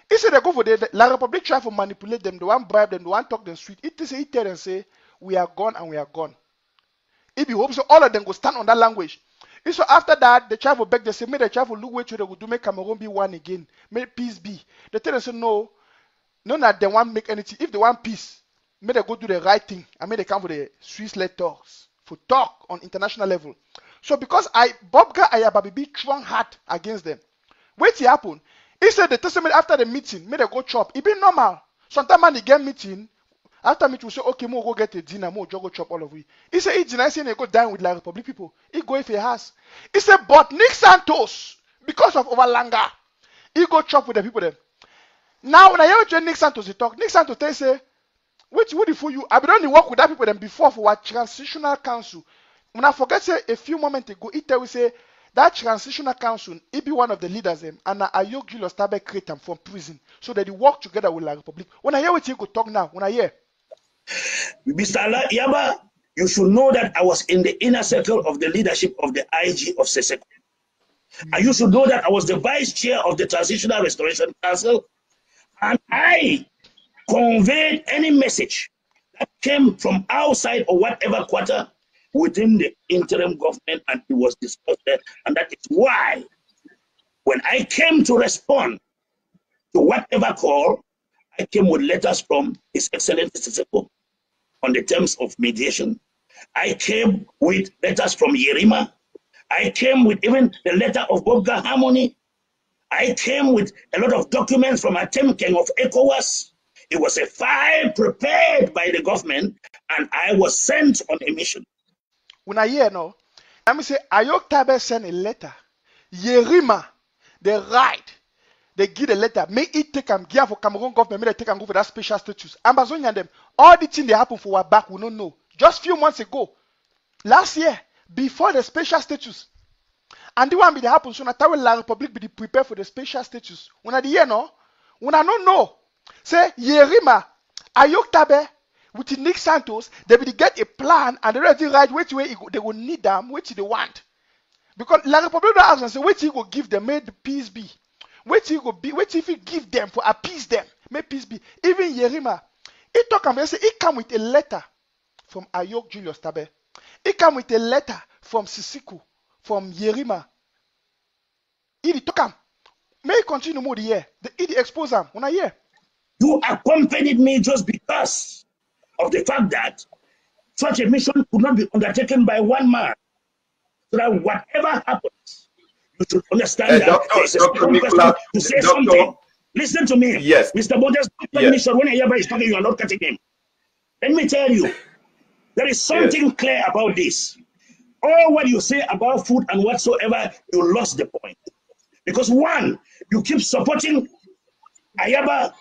He said they go for the La République try to manipulate them, they want bribe them, they want talk them sweet. He tell them say, we are gone and we are gone. He be hope so all of them go stand on that language. And so after that, the try to beg, they say, may the try to look which they will do make Cameroon be one again. May peace be. They tell them say no that they want make anything. If they want peace, may they go do the right thing. And may they come for the Swiss letters for talk on international level. So because Bobga Ayaba be strong heart against them. Wait till happen. He said the testament after the meeting, may they go chop. It be normal. Sometimes when they get meeting, after meeting we say, okay, we'll go get a dinner, we'll go chop all of we. He said he denies saying they go dine with La République people. He go if he has. He said, but Nick Santos, because of overlanga, he go chop with the people them. Now when I hear Nick Santos he talk, Nick Santos they say, wait, what for you? I've been only work with that people them before for what transitional council. When I forget say a few moments ago, he tell we say that transitional council, he be one of the leaders them, and Ayok Julius Tabe create them from prison so that they work together with La République. When I hear what you go talk now, when I hear. Mr. Yaba, you should know that I was in the inner circle of the leadership of the IG of Seseko. And you should know that I was the vice chair of the Transitional Restoration Council, and I conveyed any message that came from outside or whatever quarter within the interim government, and it was discussed there. And that is why when I came to respond to whatever call, I came with letters from His Excellency Seseko on the terms of mediation. I came with letters from Yerima. I came with even the letter of Bobga Harmony. I came with a lot of documents from Atemkeng of ECOWAS. It was a file prepared by the government, and I was sent on a mission. When I hear no, let me say Ayuktabe sent a letter. Yerima, the right, they give the letter. May it take them give for Cameroon government. May they take and go for that special status. Ambazonia and them. All the things they happen for our back, we don't know. Just few months ago, last year, before the special status, and the one be the happen so now La République be prepared for the special status. When I hear no, when I don't know, say Yerima, Ayuktabe with Nick Santos, they will get a plan and they already write which way they will need them, which they want. Because La République don't ask and say which he will give them, may the peace be. Which he will be, which if he give them for appease them, may peace be. Even Yerima, he talk and say he come with a letter from Ayok Julius Tabe. He come with a letter from Sisiku, from Yerima. He talk him. May he continue more the year. He expose him. When I hear. You accompanied me just because of the fact that such a mission could not be undertaken by one man. So that whatever happens, you should understand that there is a second person to say something. Listen to me. Yes. Mr. Moses, when Ayaba is talking, you are not cutting him. Let me tell you, there is something clear about this. All what you say about food and whatsoever, you lost the point. Because one, you keep supporting Ayaba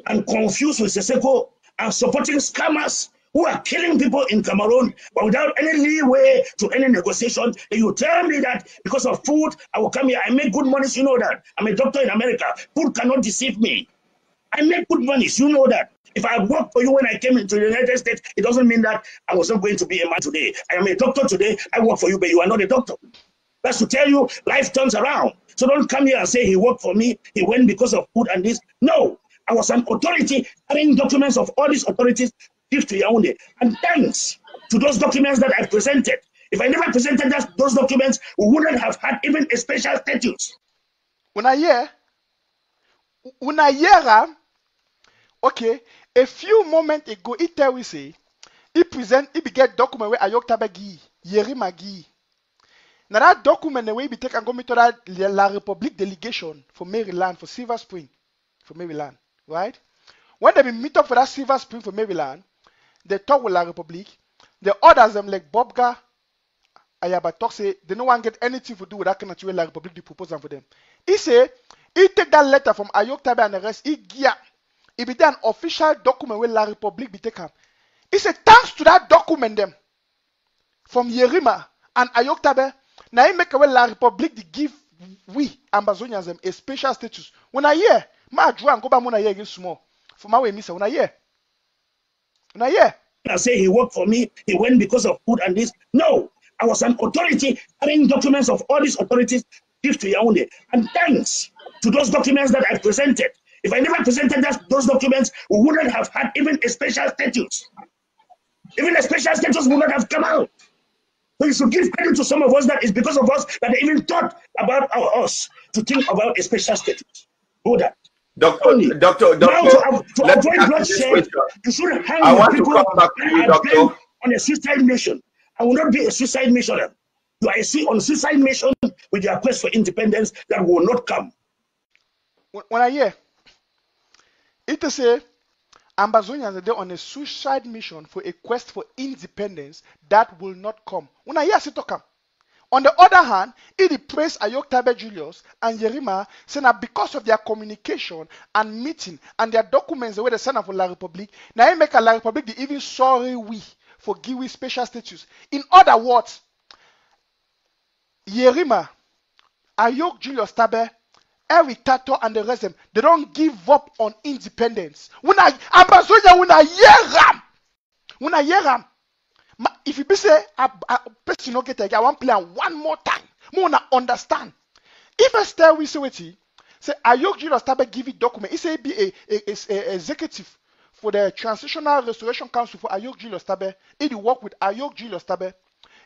and confused with Seseko and supporting scammers who are killing people in Cameroon, but without any leeway to any negotiation. And you tell me that because of food, I will come here. I make good money, you know that. I'm a doctor in America. Food cannot deceive me. I make good money, you know that. If I worked for you when I came into the United States, it doesn't mean that I was not going to be a man today. I am a doctor today. I work for you, but you are not a doctor. That's to tell you life turns around. So don't come here and say he worked for me, he went because of food and this. No, I was an authority carrying documents of all these authorities give to Yaoundé. And thanks to those documents that I presented. If I never presented those documents, we wouldn't have had even a special status. When I hear, okay, a few moments ago, he tell we say, he get document where Ayuktabe gi, Yerima gi. Now that document the way we take and go meet to that La Republique delegation for Maryland, for Silver Spring, for Maryland, right? When they meet up for that Silver Spring for Maryland, they talk with La Republique, they orders them like Bobga, Ayaba talk say, they no one get anything to do with that kind of way La Republique they propose them for them. He say, he take that letter from Ayuktabe and LRC, he gear, it be an official document where La Republique be taken. He said, thanks to that document them, from Yerima and Ayuktabe, now he make away La Republique to give we Ambazonians a special status. When I hear, ma draw and go back when I hear again small. For my way, miss, when I hear. I say he worked for me, he went because of food and this. No, I was an authority carrying documents of all these authorities give to Yaoundé. And thanks to those documents that I presented. If I never presented those documents, we wouldn't have had even a special status. Even a special status would not have come out. So you should give credit to some of us that it's because of us that they even thought about us to think about a special status. Do that. Doctor, now to avoid bloodshed, you should hang with people on a suicide mission. I will not be a suicide missioner. You are on a suicide mission with your quest for independence that will not come. When I hear, it say, Ambazonians are on a suicide mission for a quest for independence that will not come. When I hear it come. On the other hand, it praised Ayuktabe Julius and Yerima, saying that because of their communication and meeting and their documents the way they send for La Republique, now it make a La Republique the even sorry we for give we special status. In other words, Yerima, Ayuk Julius Tabe, Eric Tato and the rest of them, they don't give up on independence. When I Ambazonia, when I hear them, if you be say person no get I want play one more time, more na understand. If I stay with Soweti, say Ayuk Julius Tabe give it document, he say be a executive for the Transitional Restoration Council for Ayuk Julius Tabe. He work with Ayuk Julius Tabe.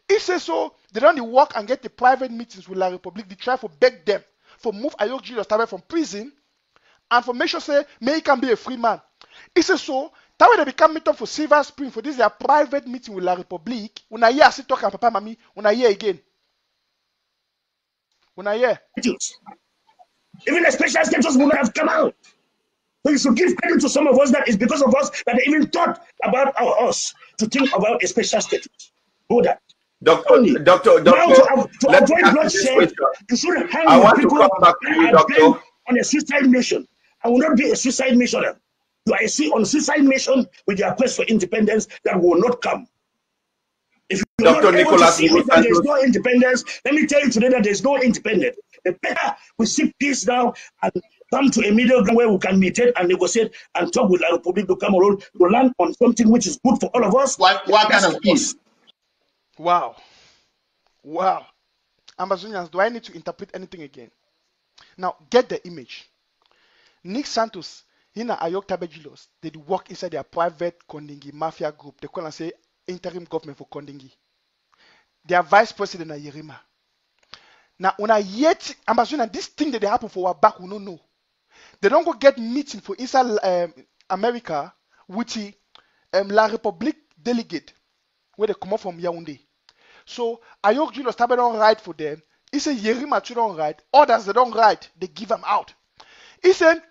He say so they don't work and get the private meetings with La Republique. They try for beg them for move Ayuk Julius Tabe from prison and for make sure say may he can be a free man. He say so that way they become meet up for Silver Spring for this their private meeting with La Republique. When I hear I see talk and Papa Mami, when I hear again. When I hear. Even a special status would not have come out. So you should give credit to some of us that it's because of us that they even thought about us to think about a special status. Do that. Doctor, now to avoid bloodshed, you should hang with people on a suicide mission. I will not be a suicide missioner. You are on a suicide mission with your quest for independence that will not come. If you're not able to see that there is no independence, let me tell you today that there is no independence. The better we seek peace now and come to a middle ground where we can mediate and negotiate and talk with La Republique de Cameroon to land on something which is good for all of us. What kind of peace? Wow. Ambazonians, do I need to interpret anything again? Now, get the image. Nick Santos, Hina Ayuktabe Julius, they work inside their private Kondingi mafia group. They call and say interim government for Kondingi. Their vice president is Yerima. Now, when I yet Ambazonian, this thing that they happen for our back, we don't know. They don't go get meeting for inside America with the La République delegate where they come up from Yaoundé. So Ayok Julius Tabe don't write for them. He said Yerima too don't write. Others they don't write. They give them out. He said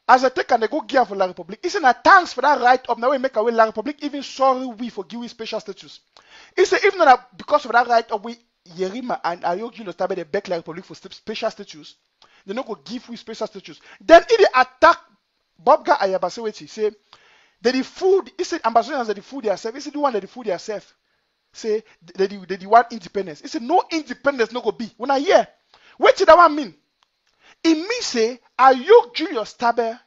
as I take and they go give for La République. He said thanks for that write up. Now we make away La République even sorry we for giving special status. He said even because of that write up we Yerima and Ayok Julius Tabe they beg La République for special status. They not go give we special status. Then he they attack Bobga Ayabaseweti say that the food. He said Ambazonians that the food themselves. He said the one that the food themselves. Say they want independence. He said no independence no go be. When I hear, what did that one mean? It means say Ayok Julius Tabe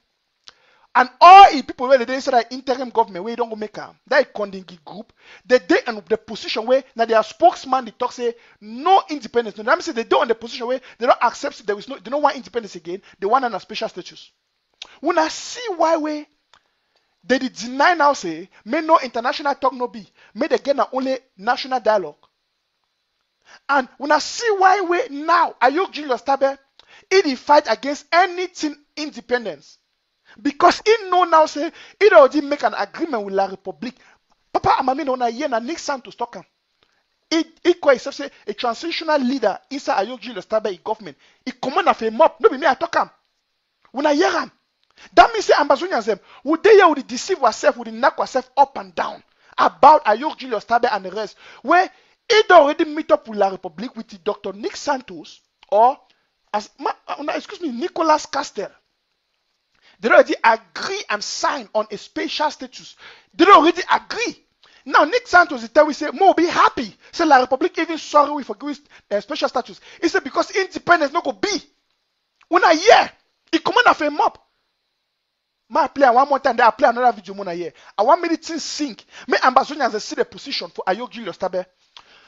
and all the people where they say that interim government where you don't go make them that Kondingi group they in the position where now their spokesman they talk say no independence. No, that means say they don't in the position where they don't accept there is no they don't want independence again. They want a special status. When I see why way they deny now say may no international talk no be may they get na only national dialogue. And when I see why way now Ayok Julius Tabe he fight against anything independence because he know now say he already make an agreement with La République. Papa Amami on a year na Nick Santos talking. He call himself say a transitional leader inside Ayok Julius Tabe government. He command of a mob. No be me I talk him. When I hear him. That means say Ambazonians them would they would deceive ourselves, would knock ourselves up and down about Ayok Julius Tabe and the rest, where it already meet up with La République with the Dr. Nick Santos or as excuse me Nicolas Castel. They already agree and sign on a special status. They already agree. Now Nick Santos is tell we say more be happy. Say La République even sorry we for giving special status. He said because independence no go be. When I hear he command of a mob. I play one more time, then I play another video more here. I want me to sink. Me Ambazonians see the position for Ayok Julius Tabe.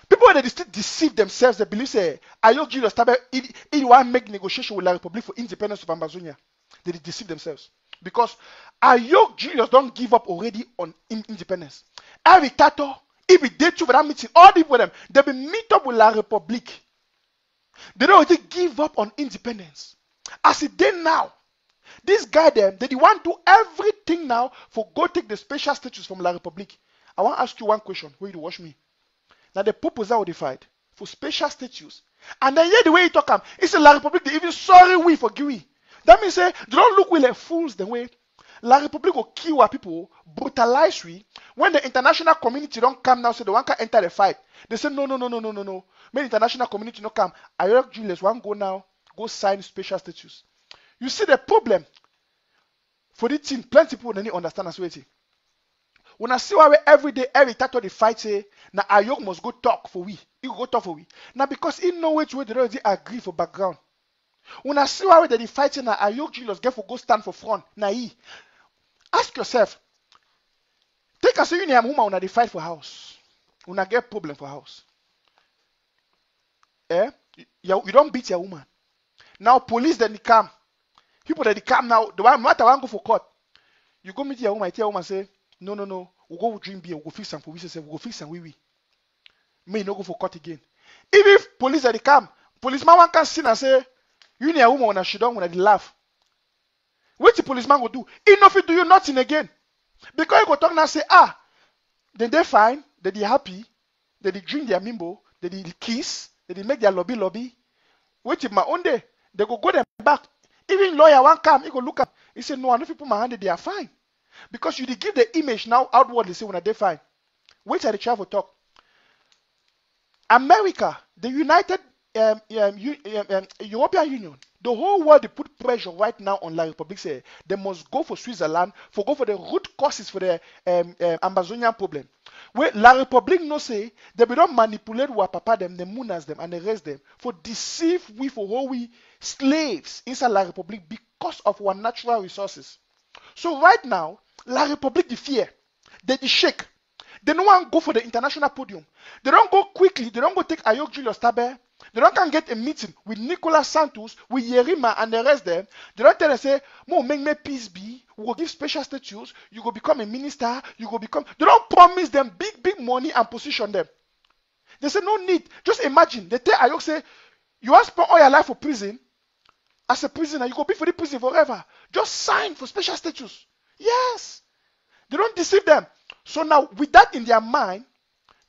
People they still deceive themselves, they believe say Ayok Julius Tabe he want to make negotiation with La République for independence of Ambazonia. They deceive themselves. Because Ayok Julius don't give up already on independence. Every tato, if we did to that meeting, all the people them, they be meet up with La République. They don't already give up on independence. As it did now. This guy them, they want to do everything now for go take the special status from La République. I want to ask you one question. Where you watch me? Now the purpose are defied for special status. And then hear the way he talk it's a La République, they even sorry we for Gui. That means say, they don't look we like fools the way La République will kill our people, brutalize we. When the international community don't come now, say the one can enter the fight. They say no. When the international community not come, Ayok Julius one go now, go sign special status. You see the problem for this thing, plenty people don't understand as well. When I see why every day, every time they fight, say, now Ayok must go talk for we. He go talk for we. Now because he know which way they already agree for background. When I see why they fight, now Ayok Julius get for go stand for front. Now he. Ask yourself, take a say you need woman when they fight for house. When I get problem for house. You don't beat your woman. Now police then they come. People that they come now, the one matter one go for court. You go meet your woman, tell your woman say, no, we'll go drink beer, we'll go fix some for we say, we'll go fix some we. May no go for court again. If police that they come, policeman one can sit and say, you need a woman when I should when they laugh. What the policeman go do? He no fit do you nothing again. Because he go talk now say, then they fine, then they happy, then they drink their mimbo, then they kiss, then they make their lobby. Wait till my own day, they go them back. Even lawyer one come, he go look up. He say, no, I know if you put my hand, they are fine. Because you give the image now outwardly, say, when they fine. Wait till the travel talk. America, the United European Union, the whole world, they put pressure right now on La République, say they must go for Switzerland, go for the root causes for the Ambazonian problem. Where La République no say, they be don't manipulate what papa them, the munas them, and the rest them, for deceive we for how we slaves inside La République because of our natural resources. So right now, La République the fear, they shake. They don't want to go for the international podium. They don't go quickly. They don't go take Ayok Julius Tabe. They don't can get a meeting with Nicolas Santos, with Yerima and the rest them. They don't tell them say, "Mo make me peace be. We will give special status. You go become a minister. You go become." They don't promise them big money and position them. They say no need. Just imagine. They tell Ayok say, "You want to spend all your life for prison. As a prisoner, you go be for the prison forever. Just sign for special status. Yes. They don't deceive them. So now, with that in their mind,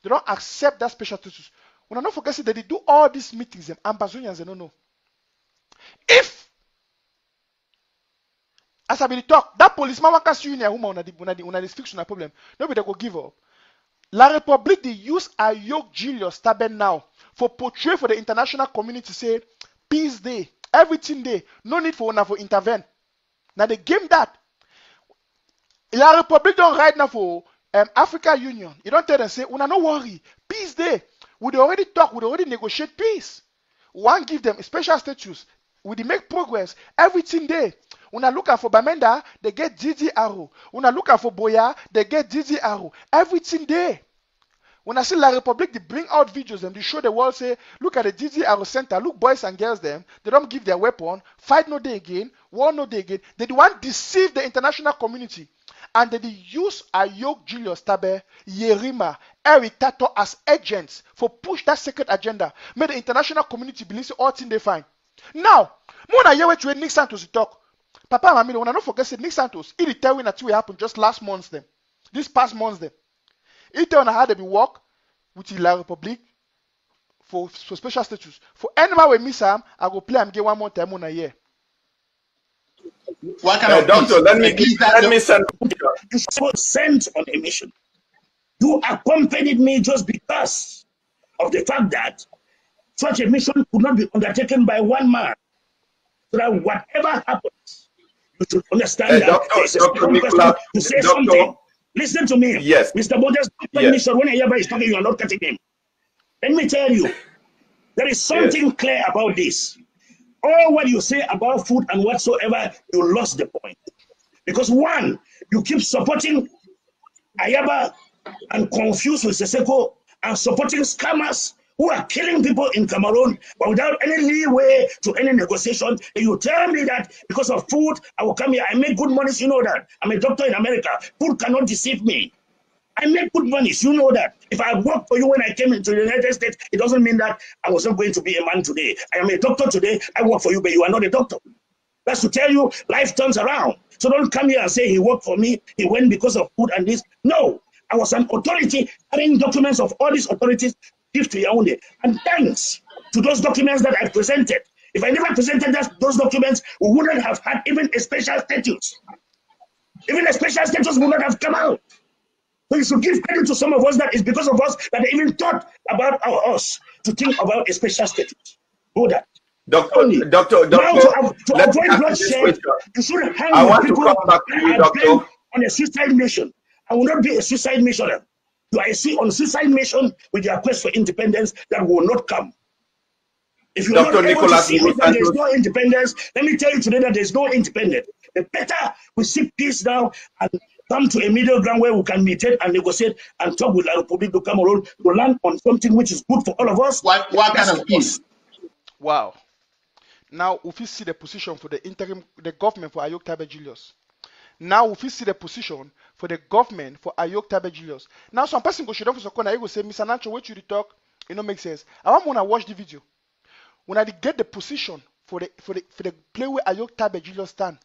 they don't accept that special status. When I don't forget that they do all these meetings, and Ambazonians, they don't know. If, as I been talk, that policeman can see you in a woman when they fix on a problem, nobody they go give up. La République, they use Ayuktabe now for portray for the international community, say, peace day, everything day, no need for one for intervene. Now they game that. La République don't right now for Africa Union. You don't tell them, say, una no worry, peace day. We already talk, we already negotiate peace. One give them a special status. We make progress, everything day. Una look for Bamenda, they get DDRO. Una look for Boya, they get DDRO. Everything there. When I see La République, they bring out videos and they show the world, say, look at the DDRO center, look boys and girls them. They don't give their weapon, fight no day again, war no day again. They want to deceive the international community. And they use Ayuktabe, Yerima, Eric Tato as agents for push that secret agenda. Make the international community believe all things they find. Now, more than year to Nick Santos talk. Papa and Mamie, when I don't forget, say Nick Santos, he tell me that it happened just last month them. This past month them. He tell me how they be work with the La République for special status. For anyone with me, Sam, I go play and get one more time on a year. What kind of doctor? Let me send. You was sent on a mission. You accompanied me just because of the fact that such a mission could not be undertaken by one man. So that whatever happens, you should understand that there's a strong person to say something. Listen to me. Yes. Mr. Modest, yes. When Ayaba is talking, you are not cutting him. Let me tell you, there is something clear about this. All what you say about food and whatsoever, you lost the point. Because one, you keep supporting Ayaba and confused with Seseko and supporting scammers who are killing people in Cameroon, but without any leeway to any negotiation. And you tell me that because of food, I will come here. I make good money, you know that. I'm a doctor in America. Food cannot deceive me. I make good money, you know that. If I worked for you when I came into the United States, it doesn't mean that I was not going to be a man today. I am a doctor today, I work for you, but you are not a doctor. That's to tell you, life turns around. So don't come here and say he worked for me, he went because of food and this. No, I was an authority carrying documents of all these authorities, give to Yaoundé. And thanks to those documents that I presented. If I never presented those documents, we wouldn't have had even a special status. Even a special status would not have come out. So you should give credit to some of us that it's because of us that they even thought about us to think about a special status. Go that. Doctor, now to avoid bloodshed, you should hang with people that are on a suicide mission. I will not be a suicide missioner. You are on a suicide mission with your quest for independence that will not come. If you are not able to see that there is no independence, let me tell you today that there is no independence. The better we seek peace now and come to a middle ground where we can mediate and negotiate and talk with La République du Cameroun to land on something which is good for all of us. What kind of peace? Wow. Now, if you see the position for the government for Ayuktabe Julius. Now, if you see the position for the government for Ayuktabe Julius. Now, some person go shut for Sokona, he go say, Mr. Nanchop, what you talk? It don't make sense. I want to watch the video. When I get the position for the play where Ayuktabe Julius stand,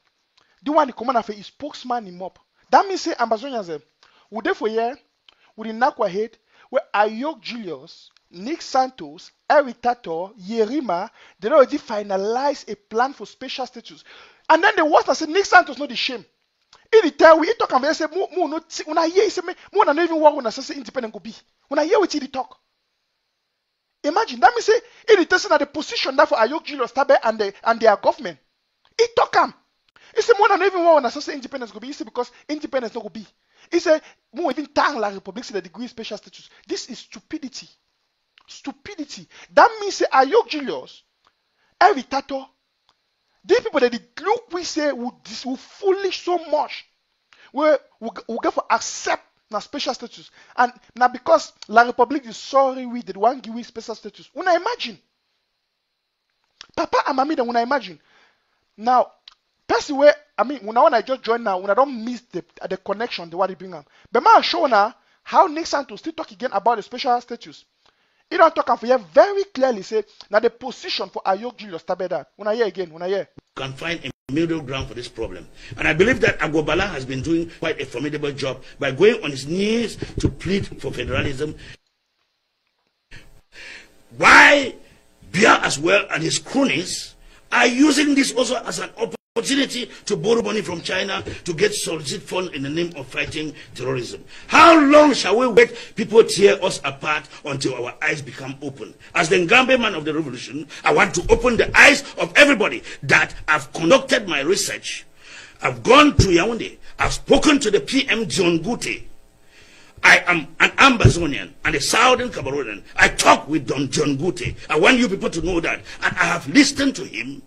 the one the commander for his spokesman him up. That means say Ambazonia would therefore here with the Nakwa head where Ayuk Julius, Nick Santos, Eric Tato, Yerima, they already finalized a plan for special status. And then the worst I said Nick Santos not the shame. He tell we he talk and say more not when I hear he say more than even what when I say independent go be. When I hear what he talk. Imagine that means say he telling that the position that for Ayuk Julius Tabe and their government. He talk him. He said more than even one when I say independence go be. He said because independence not go be. He said more even tang La République say the degree special status. This is stupidity. Stupidity. That means say Ayuk Julius, every tato, these people that look we say will foolish so much. We go for accept na special status. And now because La République is sorry we did one give we special status. When I imagine. Papa and Mamie when I imagine. Now person where when I just join now, when I don't miss the connection, the what they bring up. But I show now how Nick Santos still talk again about the special status. He don't talk for you very clearly say now the position for Ayuk Julius Tabe that. When I hear again, when I hear. Can find middle ground for this problem. And I believe that Agobala has been doing quite a formidable job by going on his knees to plead for federalism. Why Bia as well and his cronies are using this also as an opportunity to borrow money from China to get solicit funds in the name of fighting terrorism. How long shall we wait people tear us apart until our eyes become open? As the Ngambe man of the revolution, I want to open the eyes of everybody that I've conducted my research. I've gone to Yaoundé. I've spoken to the PM John Gute. I am an Ambazonian and a Southern Cameroonian. I talk with Don John Gute. I want you people to know that. And I have listened to him.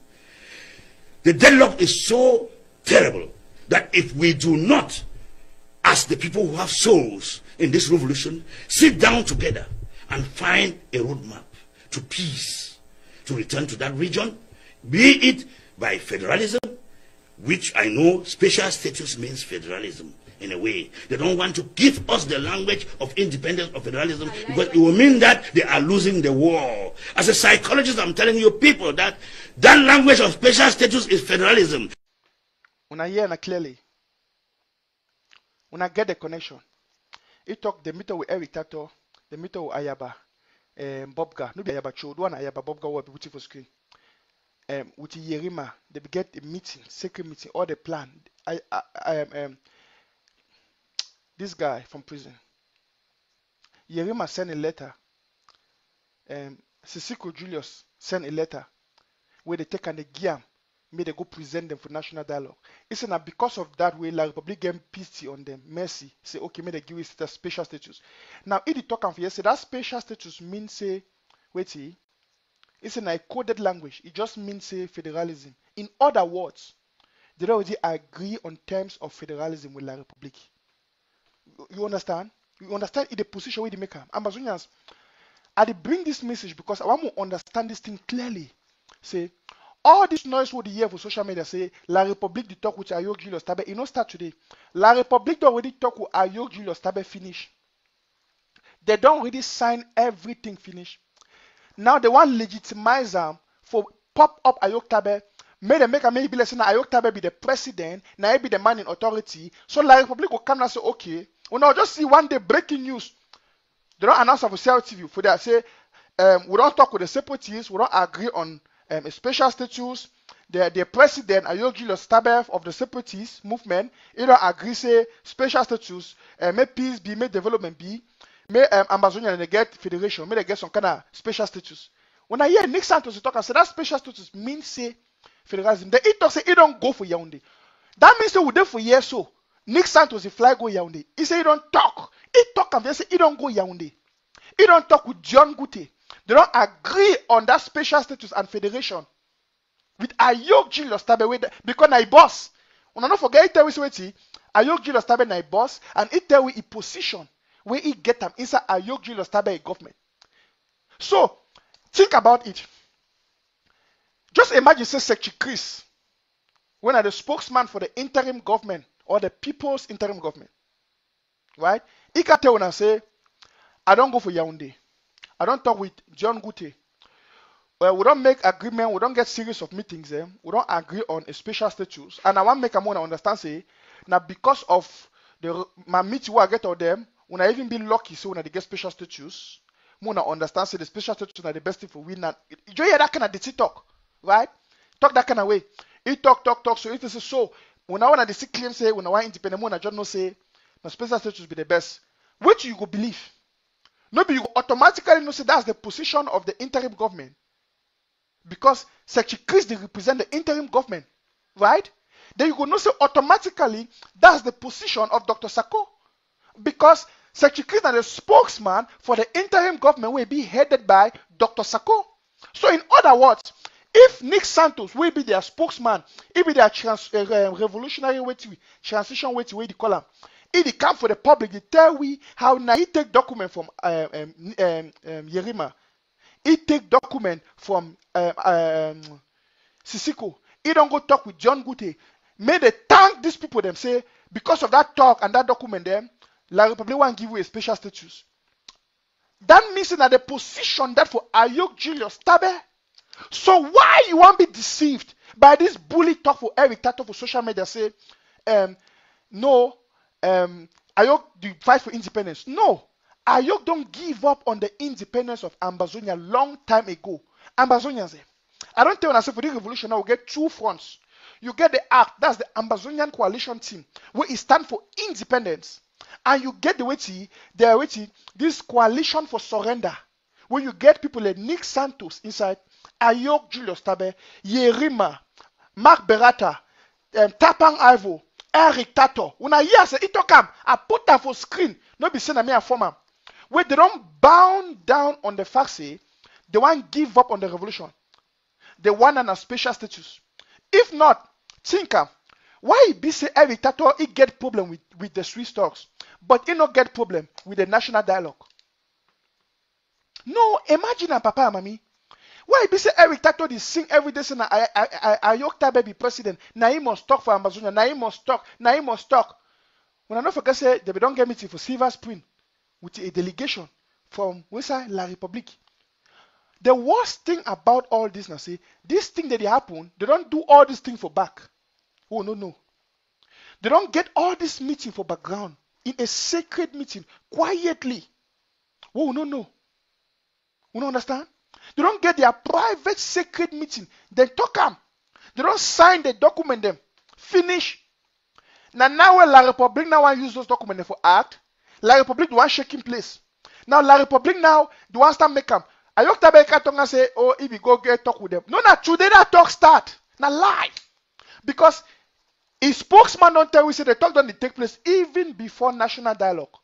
The deadlock is so terrible that if we do not, as the people who have souls in this revolution, sit down together and find a roadmap to peace, to return to that region, be it by federalism, which I know special status means federalism. In a way, they don't want to give us the language of independence of federalism because it will mean that they are losing the war. As a psychologist, I'm telling you people that that language of special status is federalism. When I hear it clearly, when I get the connection, it talk the meter with Eric Tato, the meter with Ayaba, Bobga, no be Ayaba Cho, one Ayaba Bobga will be put for screen. With Yerima, they get a meeting, secret meeting, all the plan. This guy from prison, Yerima sent a letter. Sisiko Julius sent a letter where they take and they gear, may they go present them for national dialogue. It's not because of that way, La Republic get pity on them, mercy, say okay, may they give it a special status. Now, if you talk and say that special status means say, wait, it's a coded language. It just means say federalism. In other words, they already agree on terms of federalism with La Republic. You understand? You understand in the position where they make them. Ambazonians, I bring this message because I want to understand this thing clearly. Say, all this noise what you hear for social media say, La Republique de talk with Ayok Julius Tabe, it don't start today. La Republique already talk with Ayok Julius Tabe finish. They don't really sign everything finish. Now they want legitimize them for pop up Ayuktabe. May they make a maybe listen Ayuktabe be the president, now he be the man in authority. So La Republic will come and say, okay, well now just see one day breaking news. They don't announce of Cell TV for that say we don't talk with the separatists, we don't agree on a special status. The president Ayok Julius Tabe of the separatist movement, he don't agree say special status, may peace be, may development be. May Ambazonia they get federation, may they get some kind of special status. When I hear Nick Santos talk, I say that special status means say federalism. Then he talk say he don't go for Yaoundé. That means they would there for years so. Nick Santos he fly go Yaoundé. He say he don't talk. He talk and they say he don't go Yaoundé. He don't talk with John Gute. They don't agree on that special status and federation with Ayok Julius Tabe because na boss. When I don't forget, he tell we say Ayok Julius Tabe na boss and he tell we position where he get them inside Ayok Julius Tabe government. So think about it. Just imagine say Secretary Chris, when are the spokesman for the interim government or the people's interim government, right? He can tell when I say, I don't go for Yaoundé. I don't talk with John Gute. Well, we don't make agreement. We don't get series of meetings. We don't agree on a special status. And I want to make a more understand say, now because of my meeting where I get of them, when I even be lucky, so when I get special status, I understand say the special status are the best thing for we now. You hear that kind of dirty talk, right? Talk that kind of way. He talk. So it is so. When I want to see claim say when I want independent, I just know say the special status be the best. Which you go believe? Maybe you automatically know say that's the position of the interim government because Secretary Chris they represent the interim government, right? Then you go know say automatically that's the position of Dr. Sako because Secretary Chris is the spokesman for the interim government will be headed by Dr. Sako. So in other words, if Nick Santos will be their spokesman, he be their revolutionary way to transition way to way they call him. If they come for the public, they tell we how now he take document from Yerima. He take document from Sisiko. He don't go talk with John Gute. May they thank these people them say because of that talk and that document them. La Republic want to give you a special status. That means that the position that for Ayok Julius Tabe So why you want to be deceived by this bully talk for Eric Tato for social media say, no, Ayok do fight for independence. No, Ayok don't give up on the independence of Ambazonia long time ago. Ambazonians, I don't tell myself for this revolution now we get two fronts. You get the ACT, that's the Ambazonian coalition team, where it stands for independence. And you get this coalition for surrender, where you get people like Nick Santos inside, Ayok Julius Tabe, Yerima, Mark Berata, Tapang Ivo, Eric Tato. When I hear say it come, I put that for screen. No be saying me a former. Where they don't bound down on the fact say they want give up on the revolution. They want a special status. If not, think why it be say Eric Tato he get problem with the Swiss talks, but he not get problem with the national dialogue. No, imagine papa and mommy. Why be say Eric Tato dey sing every day saying Ayuktabe be president? Now he must talk for Ambazonia. Now he must talk. Now he must talk. When I don't forget say they don't get meeting for Silver Spring with a delegation from La République. The worst thing about all this now say this thing that they happen, they don't do all this thing for back. Oh no. They don't get all this meeting for background in a sacred meeting quietly. Oh no. You don't understand? They don't get their private sacred meeting. Then talk them. They don't sign the document them. Finish. Now when La République now want use those documents for act, La République do want shaking place. Now La République now do want start make them. Ayuktabe Katonga say, oh, if we go get talk with them. No, today that talk start. Now lie. Because a spokesman don't tell we say the talk don't take place even before national dialogue.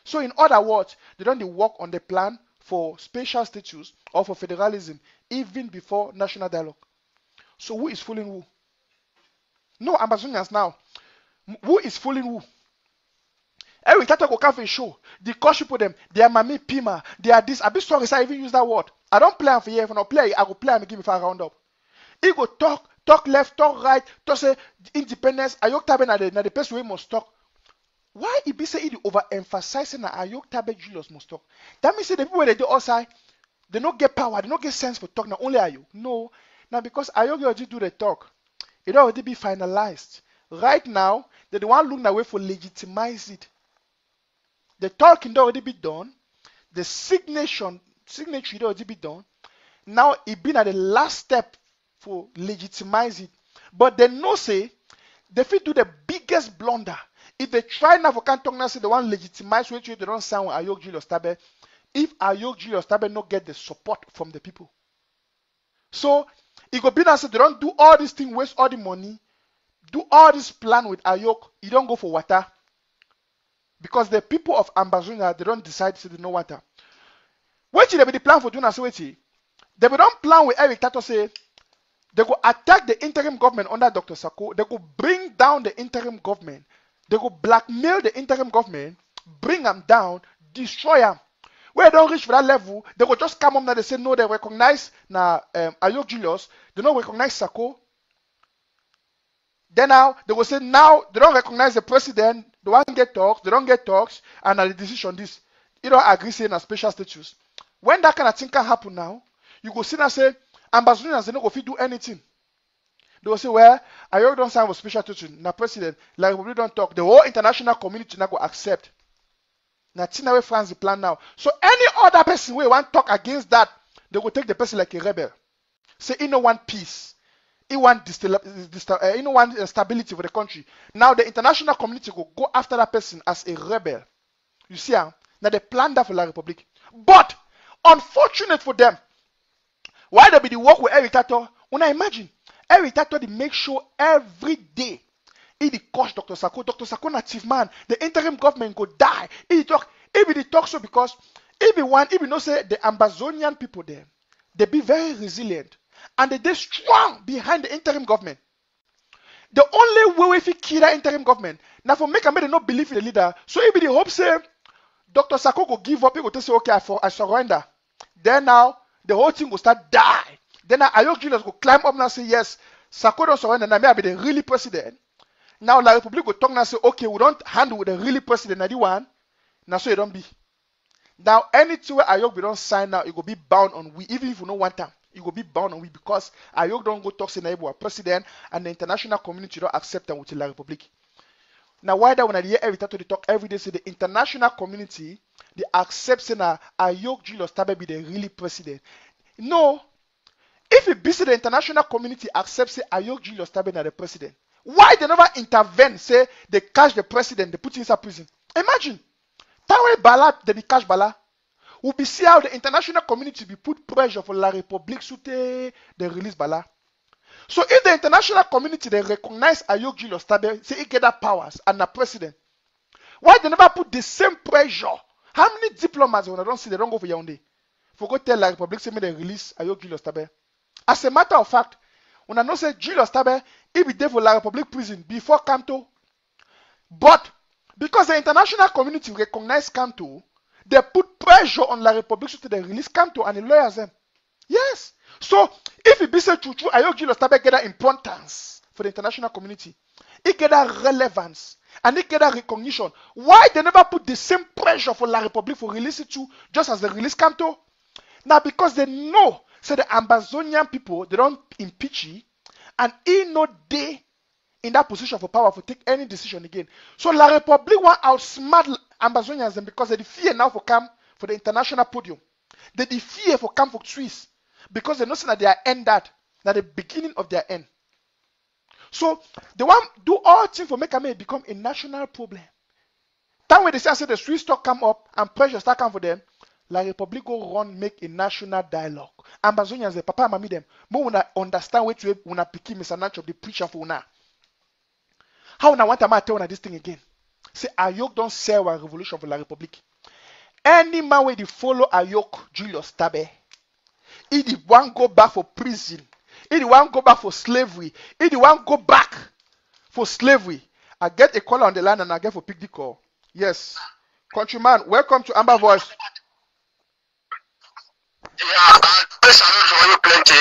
So in other words, they don't work on the plan for special status or for federalism even before national dialogue. So who is fooling who? No Ambazonians now. Who is fooling who? Every time I go come for a show, the coach people them, they are Mami Pima, they are this. I be sorry, I even use that word. I don't play for you. If I don't play, I go play and give me for a round up. He go talk left, talk right, talk say independence. Ayuktabe na the person we must talk. Why he be say he overemphasizing that Ayuktabe Julius must talk? That means say the people they do outside, they don't get power, they don't get sense for talk. Now only Ayuk. No, now because Ayuk already do the talk, it already be finalized. Right now, they don't want to look that way for legitimize it. The talking already be done. The signature already be done. Now it been at the last step for legitimize it. But they know say they fit do the biggest blunder. If they try now for can't talk now say they want legitimize which they don't sound with Ayok Julius Tabe. If Ayok Julius Tabe not get the support from the people. So it go be now say they don't do all this thing, waste all the money, do all this plan with Ayok, you don't go for water. Because the people of Ambazonia, they don't decide to do no water. What they be the plan for doing as well? They don't plan with Eric Tato say they go attack the interim government under Dr. Sako. They go bring down the interim government. They go blackmail the interim government, bring them down, destroy them. When they don't reach for that level, they go just come up and they say no, they recognize now Ayok Julius, they don't recognize Sako. Then now they will say now they don't recognize the president, they don't get talks, and the decision this, you don't agree saying a special status. When that kind of thing can happen now, you go see and say Ambazonians they don't go fit do anything. They will say, well, Ayok don't sign for special status. Now president, like we don't talk, the whole international community now go accept. Now Tina France the plan now. So any other person who want to talk against that, they will take the person like a rebel. Say he no want peace. He want stability for the country. Now the international community will go after that person as a rebel. You see, now they plan that for La République. But unfortunate for them, why they be the work with Eric Tato? When I imagine Eric Tato they make sure every day he the coach Dr. Sako. Dr. Sako na chief man. The interim government go die. He be the talk so because if you know say the Ambazonian people there, they be very resilient. And they strong behind the interim government. The only way if you kill that interim government, now for make they not believe in the leader. So if the hope say Dr. Sako go give up, he go say okay, I surrender. Then now the whole thing will start die. Then now Ayok Julius go climb up and say yes, Sako don't surrender. Now may I be the really president. Now La République go talk and say okay, we don't handle with the really president. Now the one. Now so it don't be. Now anything where Ayok we don't sign now, it will be bound on we even if we don't want them. It will be bound on we because Ayok don't go talk say na president and the international community don't accept them with La Republic. Now why that when I hear every time to talk every day say the international community they accept say na Ayok Julius Tabe be the really president. No. If it be say the international community accepts say Ayok Julius Tabe na the president, why they never intervene, say they catch the president, they put him inside prison? Imagine. Tanwe Bala, they catch Bala. We be see how the international community be put pressure for La Republique so they release Bala. So if the international community they recognize Ayok Julius Tabe, say he get that powers and the president, why they never put the same pressure? How many diplomats when I don't see they don't go for Yaoundé? For go tell La Republique say me they release Ayok Julius Tabe. As a matter of fact, when I know say Julius Tabe, he be there for La Republique prison before Kamto. But because the international community recognize Kamto, they put pressure on La Republique so they release Kamto and the lawyers them. Yes. So if it be say Chuchu, Ayok Julius Tabe get that importance for the international community, he get that relevance and he get that recognition. Why they never put the same pressure for La Republique for release it too, just as they release Kamto? Now because they know. So the Ambazonian people, they don't impeach him, and he no day in that position for power to take any decision again. So La Republique want outsmart Ambazonians because they fear now for come for the international podium. They fear for come for Swiss because they know that they are end that the beginning of their end. So they want do all things for make it become a national problem. That way they say the Swiss talk come up and pressure start come for them. La Republique go run make a national dialogue. Ambazonians, the papa and mommy them, but when I understand what you when I pick Mr. Nanchop, the preacher for now. How now want to tell this thing again? Say Ayok don't sell a revolution for La Republique. Any man where they follow Ayok Julius Tabe, he the one go back for prison, he the one go back for slavery, he the one go back for slavery. I get a call on the line and I get for pick the call. Yes. Countryman, welcome to Amba Voice. Yeah, I salute for you plenty.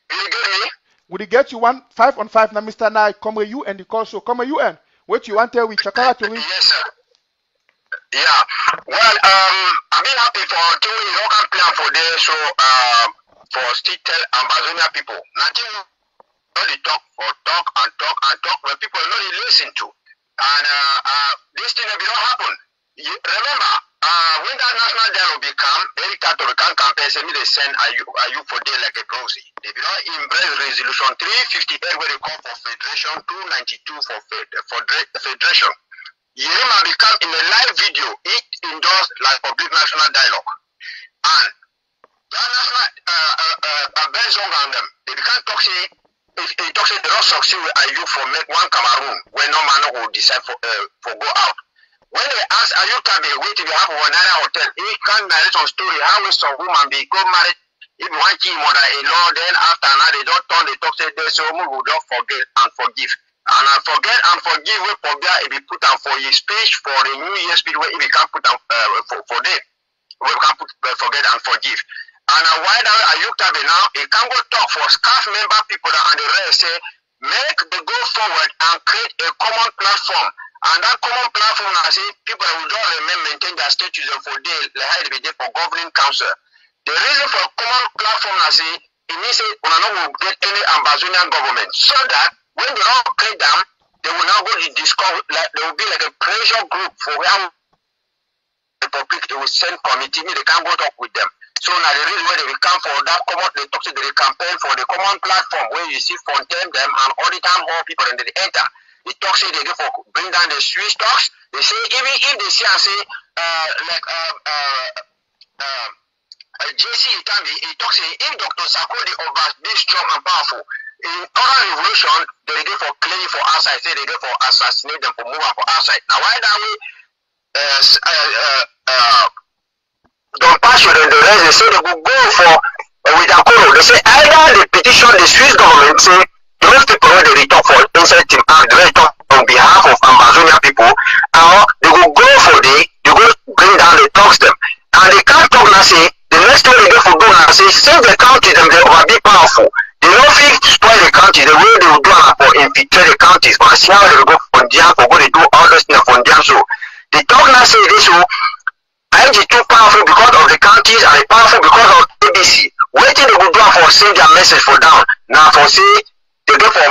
Will you get me? Would you get you 5 on 5 now, Mr. Nai? Come with you and the call. So come with you and what you want to tell with Chakara to me? Yes, sir. Yeah. Well, I've been happy for doing the local plan for this, so for still tell Ambazonia people. Nothing only talk when people not listen to. And this thing will not happen. Remember, when that national dialogue become, every Catholic campaign, they send you for day like a proxy. They will not embrace resolution 358 where they call for federation, 292 for federation. Yerima become in a live video, it endorsed like public national dialogue. And that national based on them, they become toxic. If they toxic, they don't succeed with you for make one Cameroun where no man will decide for go out. When they ask Ayuktabe, wait till you have one hotel, he can't narrate some story how is some woman be go married if one key mother-in-law, then after now they don't turn the talk say they so we will don't forget and forgive. And I forget and forgive we forget if he put on for his speech for the New Year speech where if he can put on for them. We can put forget and forgive. And why that Ayuktabe now he can go talk for staff member people that and the rest say make the go forward and create a common platform. And that common platform, I say, people will don't remain maintain their status for day, like how they be there for governing council. The reason for common platform, I say, it means we will get any Ambazonian government, so that when they don't create them, they will now go to discover, like there will be like a pressure group for where the public they will send committee, they can't go talk with them. So now the reason why they will come for that common, they talk to the campaign for the common platform where you see Fontaine them and all the time more people and they enter. The talk say they go for bring down the Swiss talks. They say even if they say and say JC Itambi, he talks say if Dr. Sarkozy over be strong and powerful in other revolution, they go for claim for outside, say they go for assassinate them for move for outside. Now why that way don't pass you the rest they say they will go for with a call. They say either they petition the Swiss government say those people where they talk for inside Team Act, they talk on behalf of Ambazonia people, or they will go for they go bring down the talks them. And they can't talk now say, the next thing they go for go now say, save the counties them, they will be powerful. They don't feel to spoil the counties, the way they will do for infiltrate the counties, but see how they will go from Diam for go they do all those things from Diam. So, the talk now say this, so, IG too powerful because of the counties and powerful because of ABC. Waiting they go do for send their message for down. Now for say they go for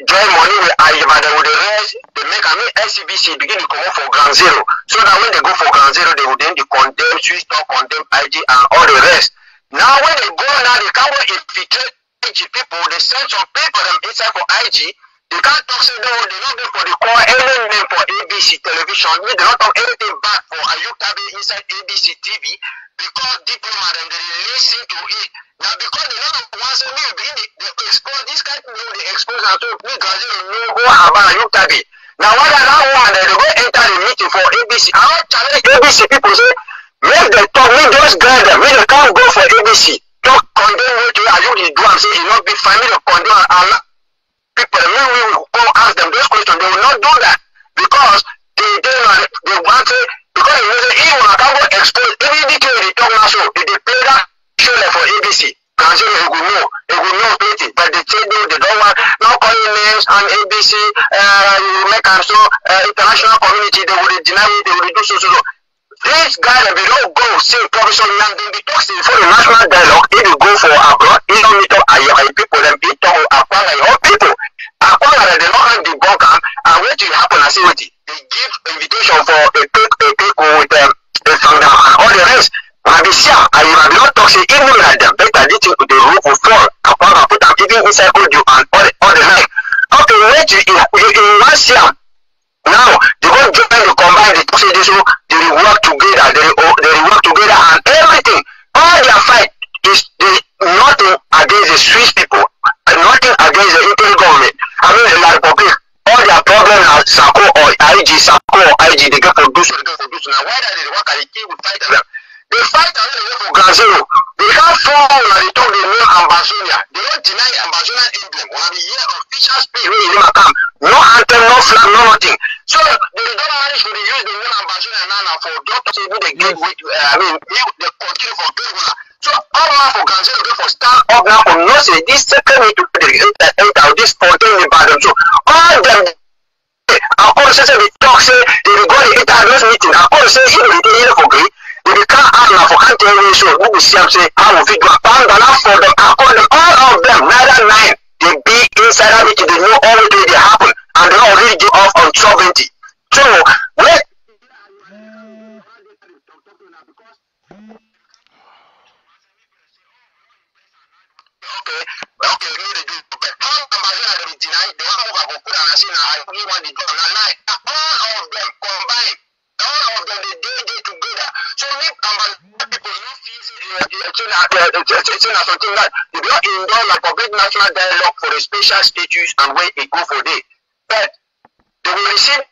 join money with Ayuktabe, but with the rest they make SCBC begin to come up for ground zero. So that when they go for ground zero, they will then condemn, switch talk, condemn IG and all the rest. Now when they go now, they can't infiltrate IG people. They send some people them inside for IG. They can't talk say no, they not go for the call any name for ABC television. They not talk anything back for Ayuktabe inside ABC TV because diplomat and they listen to it. Now because they don't want to begin they expose this kind of people, they expose and to me Brazil no go about Ayuktabe. Now why that one they go enter the meeting for ABC. I want challenge ABC people say make them talk, make those guide them, make they can't go for ABC. Talk condemn what Ayuktabe do and say it not be fine, make them condemn and people, we will go ask them those questions. They will not do that because they want to, because they even can't go expose any detail they talk now. So if they play that show like for ABC, Brazil they will know plenty. But they say no, they don't want not calling names and ABC, make them so international community they will deny it, they will do so. These guys, if they don't go see Professor Lam, then they talk for the national dialogue. If you go for abroad, you don't meet up people, then they talk about your people. Aquala, they don't have the bunker, and what will happen, I see what they give invitation for a people with them, and all the rest. And they see, I will not talk, say, even like them, better they think the roof will fall. Aquala, put them even inside audio and all the night. Okay, wait, in last year, now, they go join the combine, they say this, they work together, they work together and everything. All their fight is nothing against the Swiss people, and nothing against the Italian government. I mean, the Republic, all their problems are Sako or IG, they get for do so, Now, why do they work at the team with fight them? They fight and they go for ground zero. They can't fall and they talk the name Ambazonia. They don't deny Ambazonia emblem. When they hear official speech, when you come, no anthem, no flag, no nothing. So they don't manage to use the name Ambazonia now for doctors to they get with, they continue for good. So all now for ground zero, they for stand up now for no say this second way to enter this contain the bottom. So all them. Of course, say they talk, say they go to enter those meeting. Of course, say even they here for green. If you can't have now for can't tell you so, we will see them say, I will figure out for them, I call them, all of them, neither nine, they be inside of it, they know all the way they happen, and they already give off on sovereignty. So, wait. Okay, really do, but how Amazon they deny, they want to move up, put and say, I only want the job, all of them combined. All of them, they together. So if people not feel something that they don't endorse a public national dialogue for a special status and where it go for day. But they will receive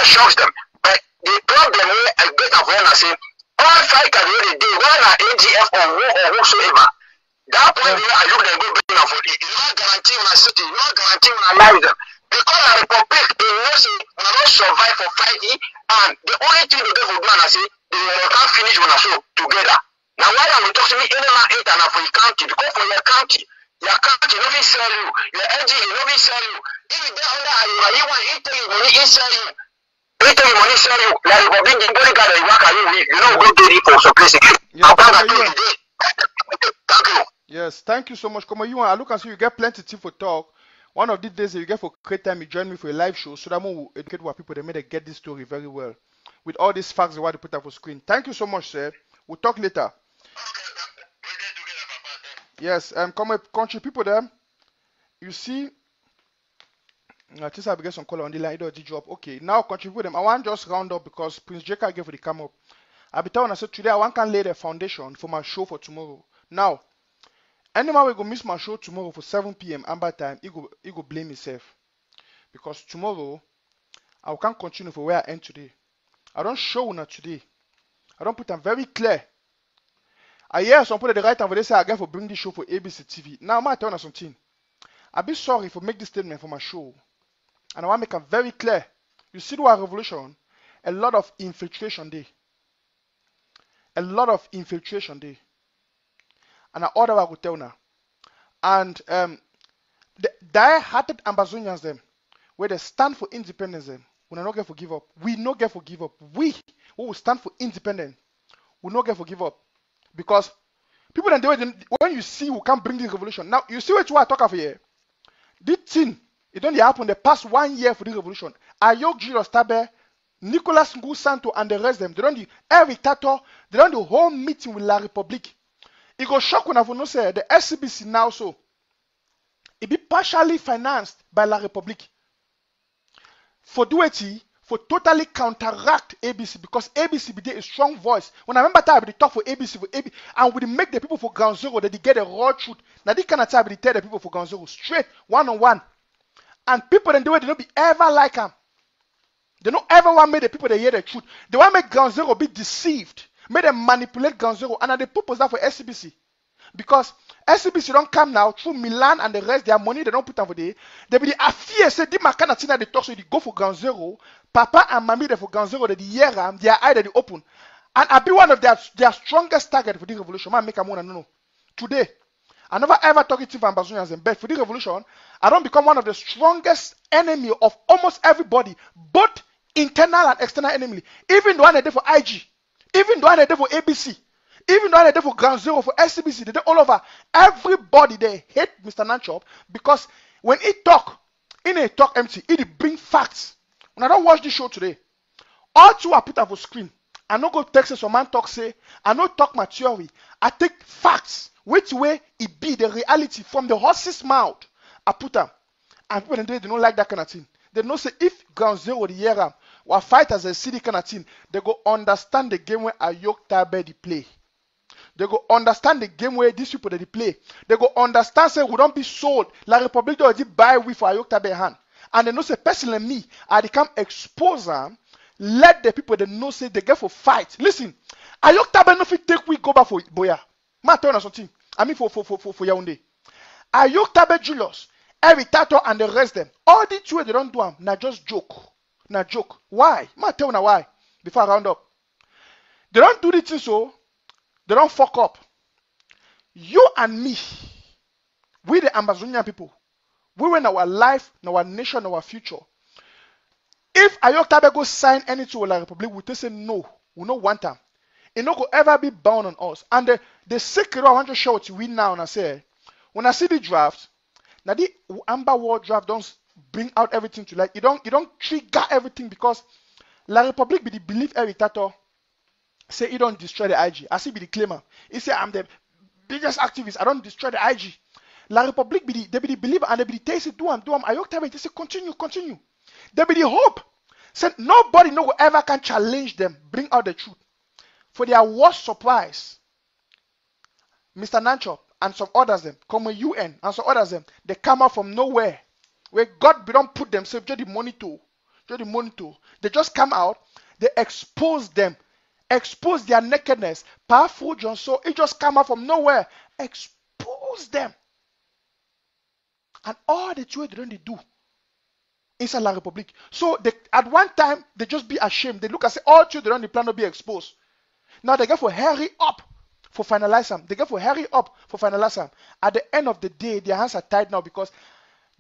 shocks them. But the problem where I get of one I say, all fighters where they do, whether AGF or whosoever, that point where I look they go bring for it. It's not guarantee on a city, it's not guarantee on a life them. Because the Republic, they know say when I don't survive for fighting, and the only thing they do for Ghana say they can't finish when I show together. Now why are we talking to me any man ain't enough for your county? Because for your county no be sell you, your NG no be sell you. If you get under you want to take money inside you. They take money sell you. Like Republic, the only guy that you work at you know go get it for some place. Thank you. Yes, thank you so much. Come on, you want I look and see you get plenty to for talk. One of these days, you get for great time, you join me for a live show so that we will educate what people they may get this story very well. With all these facts they want to put up for screen. Thank you so much, sir. We'll talk later. Yes, come up, country people there. You see, I just have to get some color on the line. It drop. Okay, now country people them. I want to just round up because Prince Jeka gave for the come up. I'll be telling I said today I want to lay the foundation for my show for tomorrow. Now, anyone will go miss my show tomorrow for 7 p.m. Amba time, he go blame himself. Because tomorrow, I can't continue for where I end today. I don't show now today. I don't put them very clear. I hear some people at the right time where they say I get for bring this show for ABC TV. Now I'm telling you something. I'll be sorry for make this statement for my show. And I want to make them very clear. You see the revolution, a lot of infiltration there. A lot of infiltration there. And I order I will tell now. And the die-hearted Ambazonians them, where they stand for independence them, we not get for give up. We not get for give up. We who will stand for independence, we not get for give up. Because People then when you see who can bring this revolution. Now you see what I talk of here. This thing, it only happened the past 1 year for the revolution. Ayuktabe, Nicolas Santos and the rest of them, they don't do every dictator, they don't do the whole meeting with La Republique. It go shock when I know say the SCBC now so it be partially financed by La Republique. For do it, for totally counteract ABC because ABC be a strong voice. When I remember time they talk for ABC and we make the people for ground zero that they get the raw truth. Now this kind of time they tell the people for ground zero straight one-on-one. And people then do it, they don't be ever like them. They don't ever want make the people they hear the truth. They want make ground zero be deceived. Make them manipulate ground zero. And they purpose that for SCBC. Because SCBC don't come now through Milan and the rest, their money they don't put on for day. They be the affair say the makana tina they talk so they go for ground zero. Papa and mommy they for ground zero they hear them, their eye they open. And I be one of their strongest target for the revolution. Man make a one no. Today, I never ever talk to Ambazonians and bet for the revolution, I don't become one of the strongest enemy of almost everybody, both internal and external enemy. Even the one they did for IG, even the one they did for ABC. Even though they did for ground zero, for SCBC, they did all over. Everybody, they hate Mr. Nanchop because when he talk, in a talk empty, he bring facts. When I don't watch this show today, all two are put up on screen. I no go text some man talk say, I no talk my theory. I take facts, which way it be the reality from the horse's mouth. I put them. And people they don't like that kind of thing. They know say if ground zero the year or fight as a city kind of thing, they go understand the game where Ayuktabe they play. They go understand the game where these people they play. They go understand say we don't be sold. La Republique already buy we for Ayuktabe hand. And they know say personally me, I become exposer. Let the people they know say they get for fight. Listen, Ayuktabe no fit take we go back for Boya. Ma tell you something. I mean for Yaoundé. Ayuktabe Julius, every tato and the rest them. All the two they don't do them. Na just joke. Na joke. Why? Ma tell you why. Before I round up. They don't do the thing so. They don't fuck up. You and me, we the Ambazonia people, we win our life, our nation, our future. If Ayuktabe go sign anything with La Republique, we say no, we don't want them. It no go ever be bound on us. And the secret I want to show to we now and I say, when I see the draft, now the Amba war draft don't bring out everything to light. You don't trigger everything because La Republique be the belief every tato. Say he don't destroy the IG. I see be the claimer. He say I'm the biggest activist. I don't destroy the IG. La Republique be the believer and they be the taste do am. Ayuktabe they say continue. They be the hope. Say nobody no will ever can challenge them. Bring out the truth. For their worst surprise, Mr. Nanchop and some others them, come with UN and some others them, they come out from nowhere. Where God be don't put themselves just the monitor. They just come out. They expose them. Expose their nakedness. Powerful John, so it just come out from nowhere. Expose them. And all the two they don't do inside La Republique. So at one time, they just be ashamed. They look and say, all two they don't plan to be exposed. Now they get for hurry up for finalize them. At the end of the day, their hands are tied now because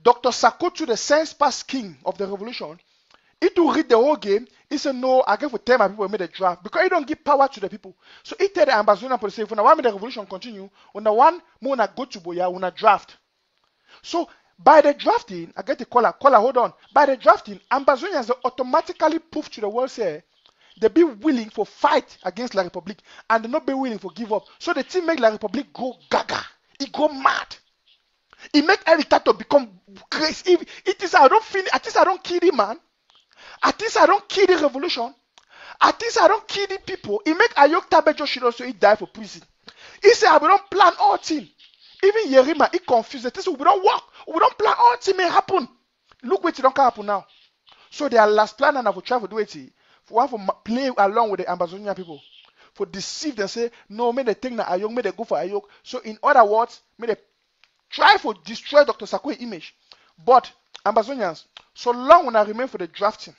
Dr. Sakotu, the sense past king of the revolution, it will read the whole game. He said, no, I get for tell my people made a draft because he don't give power to the people. So he tell the Ambazonia police, if I want the revolution continue, when the one more go to Boya, when I draft. So by the drafting, I get the caller, hold on. By the drafting, Ambazonians automatically prove to the world say they be willing for fight against La Republique and they not be willing for give up. So the team make La Republique go gaga. It go mad. It make every tato become crazy. It is I don't feel at least I don't kill the man. At least I don't kill the revolution. At least I don't kill the people. It make Ayuktabe just should also die for prison. He said, we don't plan all thing. Even Yerima, he confused. This we don't work. We don't plan all thing may happen. Look what it don't happen now. So their last plan and I will try to do it. For one for play along with the Ambazonia people. For deceive them, say, no, may they think that Ayuk, may they go for Ayuk. So in other words, may they try to destroy Dr. Sakoe's image. But Ambazonians, so long when I remain for the drafting,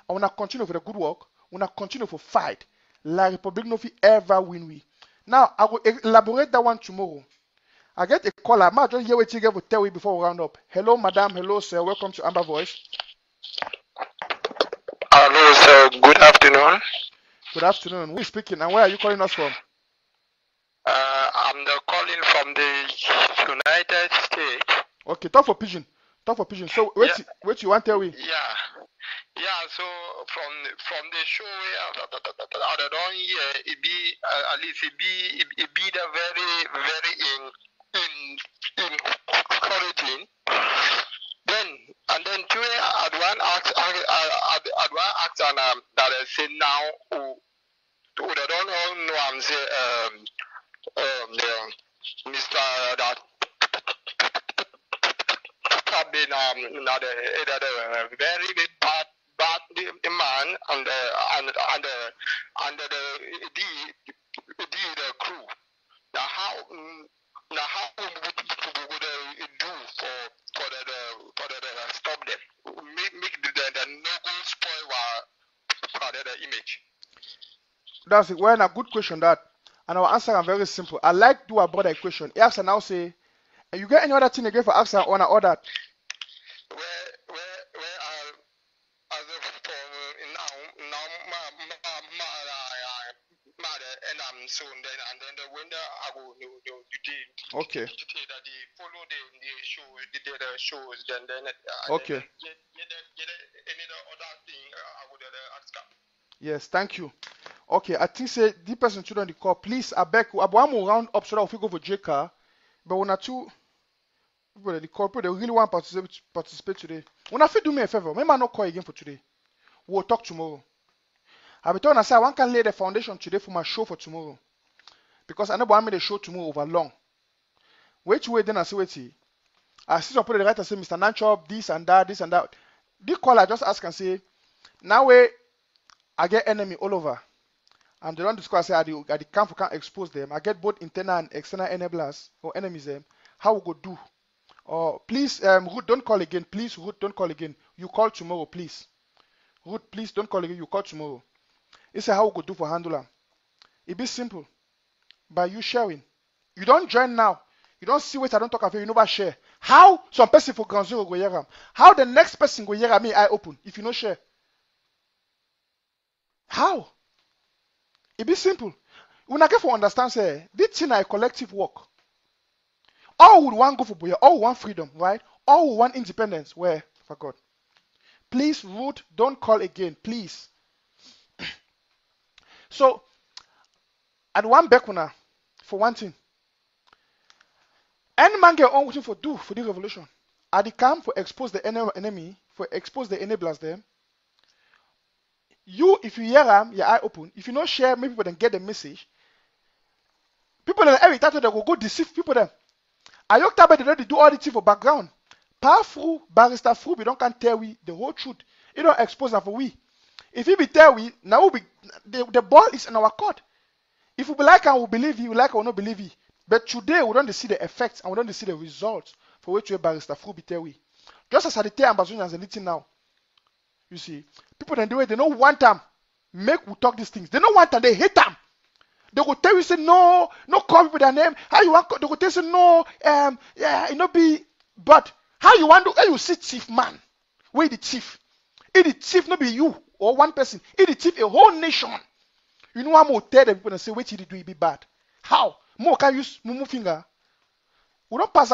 I want to continue for the good work, I want to continue for fight, La Republique no fit ever win we. Now, I will elaborate that one tomorrow. I get a caller. I might just hear what you get to tell you before we round up. Hello, madam. Hello, sir. Welcome to Amba Voice. Hello, sir. Good afternoon. Good afternoon. Who is speaking and where are you calling us from? I'm the from the United States. Okay, talk for pigeon. Talk for pigeon. So wait, Yeah. wait, you want to tell me? Yeah. So from the show, I don't hear it be at least it be the very encouraging. Then today I'd want ask and that I say now who they don't all know I'm say Mr. that have been the very bad man and the crew. Now how would we do for the stop them? Make the no spoil for the image. That's it. Well, a good question that, and our answer is very simple. I like to about a question. He asks and now say, you get any other thing again for answer on or that? So then the window I will okay. They follow the shows then okay. Any other thing I would ask. Yes, thank you. Okay, I think say the person to on the call, please I beg you one more round up so that we go for JK. But when I two people the call, they really want to participate today. When I do me a favor, maybe I not call again for today. We'll talk tomorrow. I'll be telling I one can lay the foundation today for my show for tomorrow. Because I know want me the show tomorrow over long. Wait, then I say wait. I see some put the right and say Mr. Nanchop, this and that. The caller just ask and say, now I get enemy all over. And they don't discuss say at the camp we can't expose them. I get both internal and external enablers or enemies them. How we go do? Or please, Ruth, don't call again. Please, Ruth, don't call again. You call tomorrow, please. Ruth, please don't call again. You call tomorrow. It's how we go do for handler. It be simple. By you sharing. You don't join now. You don't see what I don't talk about. You never share. How some person for Grand Zero go hear? How the next person go hear me? I open if you no share. How? It be simple. When I get for understand, say this thing a collective work. All would want go for boy. All want freedom, right? All would want independence. Where for God? Please, Ruth, don't call again, please. So, at one Bekuna, for one thing, any man get on what for do for the revolution. At the camp for expose the enemy, for expose the enablers them. You, if you hear them, your eye open. If you not share, maybe people then get the message. People then every time they go deceive people then. Ayuktabe they don't do all the thing for background. Powerful barrister Fruit, we don't can tell we the whole truth. You don't expose them for we. If he be tell we, now we the ball is in our court. If we like and we believe he, we like or not believe he. But today we don't see the effects and we don't see the results for which we barrister Fruit be tell we. Just as I tell Ambazonia as anything now. You see, people then do it, they don't want them. Make we talk these things. They don't want them, they hate them. They will tell you say no call people their name. How you want they will tell you say no, yeah, it not be but how you want to how you see thief man? Where the thief? If the thief not be you or one person, if the thief a whole nation. You know I'm gonna tell the people and say, wait till you do it be bad. How? More can use mumu finger. We don't pass